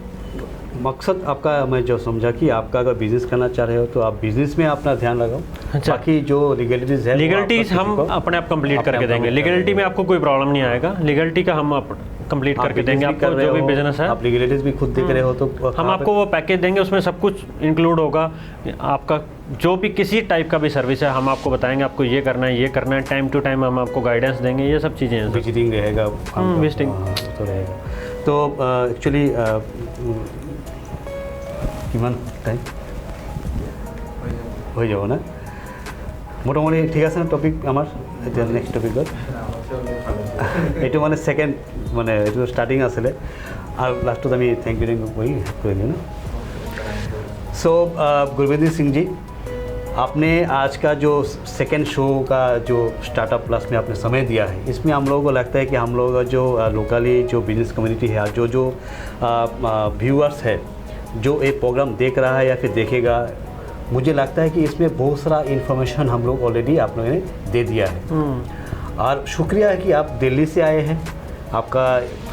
Speaker 1: मकसद आपका मैं जो समझा कि आपका अगर बिजनेस करना चाह रहे हो तो आप बिजनेस में अपना ध्यान लगाओ। अच्छा, बाकी जो लीगलिटीज़ है,
Speaker 2: लीगलिटीज़ हम अपने आप कंप्लीट करके देंगे। लीगलिटी में आपको कोई प्रॉब्लम नहीं आएगा। लीगलिटी का हम कंप्लीट
Speaker 1: आप
Speaker 2: करके
Speaker 1: business
Speaker 2: देंगे
Speaker 1: भी
Speaker 2: आपको
Speaker 1: कर रहे
Speaker 2: जो भी
Speaker 1: हो,
Speaker 2: बिजनेस है।
Speaker 1: आप लीगलिटीज भी खुद देख रहे हो, तो
Speaker 2: हम
Speaker 1: कहाँ
Speaker 2: आपको वो पैकेज देंगे, उसमें सब कुछ इंक्लूड होगा। आपका जो भी किसी टाइप का भी सर्विस है हम आपको बताएंगे, आपको ये करना है, ये करना है, टाइम टू टाइम हम आपको गाइडेंस देंगे, ये सब चीज़ें हैं सर।
Speaker 1: विजिटिंग रहेगा,
Speaker 2: विजिटिंग
Speaker 1: तो रहेगा। तो एक्चुअली কিমান টাইম হৈ যাব না? মোটামুটি ঠিক আছে না টপিক আমাৰ? এতিয়া নেক্সট টপিকত এইটো মানে ছেকেণ্ড, মানে এইটো ষ্টাৰ্টিং আছিলে আৰু লাষ্টত আমি থেংক ইউ কৰি দিলোঁ না। सो गुरविंदर सिंह जी, आपने आज का जो सेकेंड शो का जो स्टार्टअप प्लस में आपने समय दिया है, इसमें हम लोगों को लगता है कि हम लोगों का जो लोकली जो बिजनेस कम्युनिटी है, जो व्यूअर्स है, जो ये प्रोग्राम देख रहा है या फिर देखेगा, मुझे लगता है कि इसमें बहुत सारा इन्फॉर्मेशन हम लोग ऑलरेडी आप लोगों ने दे दिया है। और शुक्रिया है कि आप दिल्ली से आए हैं। आपका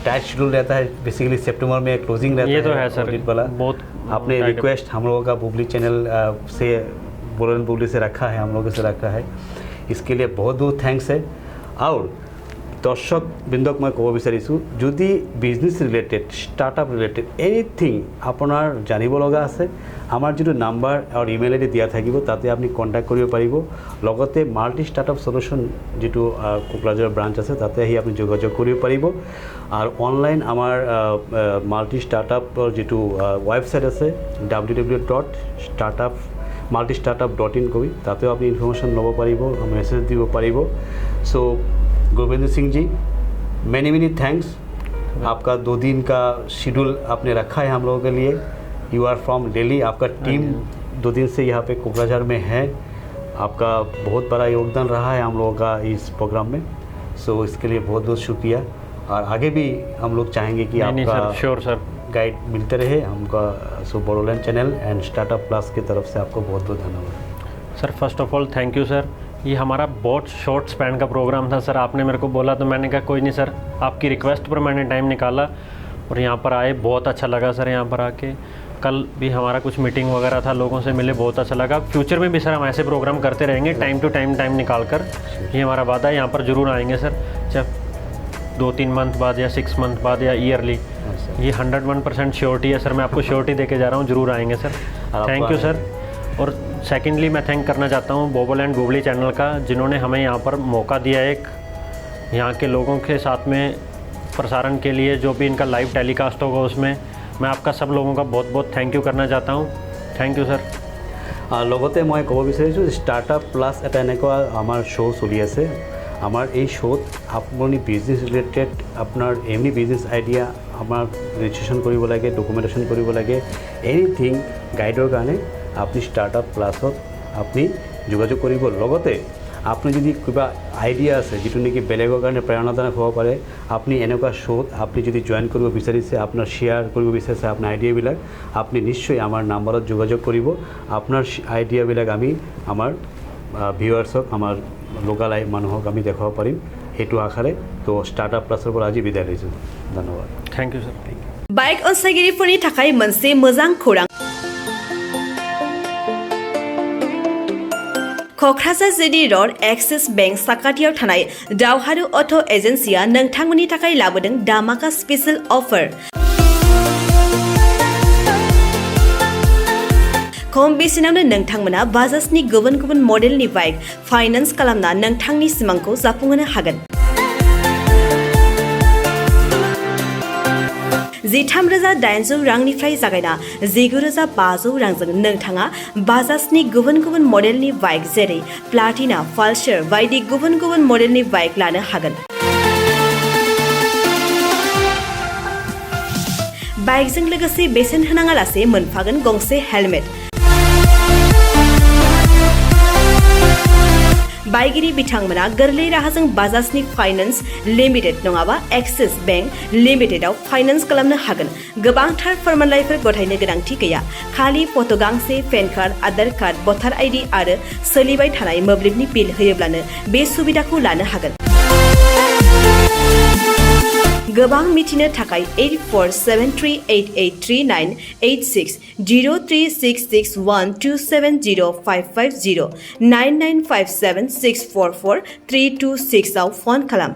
Speaker 1: टाइट शेड्यूल रहता है, बेसिकली सितंबर में क्लोजिंग रहता है।
Speaker 2: ये तो है सर,
Speaker 1: वाला
Speaker 2: बहुत
Speaker 1: आपने रिक्वेस्ट हम लोगों का बुबली चैनल से, बोलन बुबली से रखा है, हम लोगों से रखा है, इसके लिए बहुत बहुत थैंक्स है। और दर्शक बिंदक मैं कब विचारिছোঁ, যদি business related, startup related anything আপোনাৰ জানিব লগা আছে, আমাৰ যিটো নাম্বাৰ আৰু ইমেইল আইডি দিয়া থাকিব, তাতে আপুনি কণ্টেক্ট কৰিব পাৰিব। লগতে মাল্টি ষ্টাৰ্টআপ সলিউশ্যন যিটো কোকৰাঝাৰ ব্ৰাঞ্চ আছে, তাতে আহি আপুনি যোগাযোগ কৰিব পাৰিব। আৰু অনলাইন আমাৰ মাল্টি ষ্টাৰ্টআপৰ যিটো ৱেবছাইট আছে www.multistartup.in কৰি, তাতেও আপুনি ইনফৰ্মেশ্যন ল'ব পাৰিব, মেছেজ দিব পাৰিব। চ' गुरविंदर सिंह जी, मैनी थैंक्स। आपका 2 दिन का शेड्यूल आपने रखा है हम लोगों के लिए। यू आर फ्रॉम दिल्ली, आपका टीम 2 दिन से यहाँ पे कोकराझार में है। आपका बहुत बड़ा योगदान रहा है हम लोगों का इस प्रोग्राम में। सो इसके लिए बहुत बहुत शुक्रिया। और आगे भी हम लोग चाहेंगे कि आपका
Speaker 2: श्योर सर
Speaker 1: गाइड मिलते रहे हमका। सो Bodoland channel and startup plus की तरफ से आपको बहुत बहुत धन्यवाद
Speaker 2: sir. First of all thank you sir. ये हमारा बहुत शॉर्ट स्पैन का प्रोग्राम था सर, आपने मेरे को बोला तो मैंने कहा कोई नहीं सर, आपकी रिक्वेस्ट पर मैंने टाइम निकाला और यहाँ पर आए, बहुत अच्छा लगा सर यहाँ पर आके। कल भी हमारा कुछ मीटिंग वगैरह था, लोगों से मिले, बहुत अच्छा लगा। फ्यूचर में भी सर हम ऐसे प्रोग्राम करते रहेंगे, टाइम टू टाइम निकाल कर। ये हमारा वादा है, यहाँ पर ज़रूर आएंगे सर, चाहे 2-3 मंथ बाद या 6 मंथ बाद या ईयरली। ये 101% श्योरिटी है सर, मैं आपको श्योरिटी दे के जा रहा हूँ, ज़रूर आएंगे सर। Thank you sir. और सेकेंडली मैं थैंक करना चाहता हूँ बोबोलैंड बुबली चैनल का, जिन्होंने हमें यहाँ पर मौका दिया एक यहाँ के लोगों के साथ में प्रसारण के लिए। जो भी इनका लाइव टेलीकास्ट होगा उसमें मैं आपका सब लोगों का बहुत बहुत थैंक यू करना चाहता हूँ। Thank you sir.
Speaker 1: লগতে মই ক'ব বিচাৰিছোঁ, ষ্টাৰ্টআপ প্লাছ এটা এনেকুৱা আমাৰ শ্ব' চলি আছে। আমাৰ এই শ্ব'ত আপুনি বিজনেছ ৰিলেটেড আপোনাৰ এনি বিজনেছ আইডিয়া আমাৰ ৰেজিষ্ট্ৰেশ্যন কৰিব লাগে, ডকুমেণ্টেশ্যন কৰিব লাগে, এনিথিং গাইডৰ কাৰণে আপুনি ষ্টাৰ্টআপ প্লাছত আপুনি যোগাযোগ কৰিব। লগতে আপুনি যদি কিবা আইডিয়া আছে যিটো নেকি বেলেগৰ কাৰণে প্ৰেৰণাদায়ক হ'ব পাৰে, আপুনি এনেকুৱা শ্ব'ত আপুনি যদি জইন কৰিব বিচাৰিছে, আপোনাৰ শ্বেয়াৰ কৰিব বিচাৰিছে আপোনাৰ আইডিয়াবিলাক, আপুনি নিশ্চয় আমাৰ নাম্বাৰত যোগাযোগ কৰিব। আপোনাৰ আইডিয়াবিলাক আমি আমাৰ ভিউৱাৰ্ছক, আমাৰ লোকেল মানুহক আমি দেখাব পাৰিম, সেইটো আশাৰে। তো ষ্টাৰ্টআপ প্লাছৰ পৰা আজি বিদায় লৈছোঁ। ধন্যবাদ।
Speaker 2: Thank you sir.
Speaker 3: बाइक अनसायगिरिफोरनि थाखाय मोनसे मोजां खौरां। क'क्राझार जिडी रड एक्सिस बेंक साखाथियाव थानाय दावहारु अट' एजेन्सिया नोंथांमोननि थाखाय लाबोदों धामाका स्पेशल अफार। खम बेसेनावनो नोंथांमोना बाजाजनि गुबुन गुबुन मडेलनि बाइक फाइनान्स खालामना नोंथांनि सिमांखौ जाफुंहोनो हागोन। 13,800 रांनिफ्राय जागायना 19,500 रांजों नोंथाङा बाजाजनि गुबुन गुबुन मडेलनि बाइक जेरै प्लाटिना, पालसार बायदि गुबुन गुबुन मडेलनि बाइक लानो हागोन। बाइकजों लोगोसे बेसेन होनाङालासे मोनफागोन गंसे हेलमेट। बाइगिरि बिथांमोना गोरलै राहाजों बाजाजनि फाइनान्स लिमिटेड नङाबा एक्सिस बेंक लिमिटेडआव फाइनान्स खालामनो हागोन। गोबांथार फोरमानलाइफोर गथायनो गोनांथि गैया, खालि फट' गांसे, पेन कार्ड, आधार कार्ड, भटार आइडि आरो सोलिबाय थानाय मोब्लिबनि बिल होयोब्लानो बे सुबिदाखौ लानो हागोन। गोबां मिथिनो थाखाय 8473883986 036612705550 9957644326 आव फन खालाम।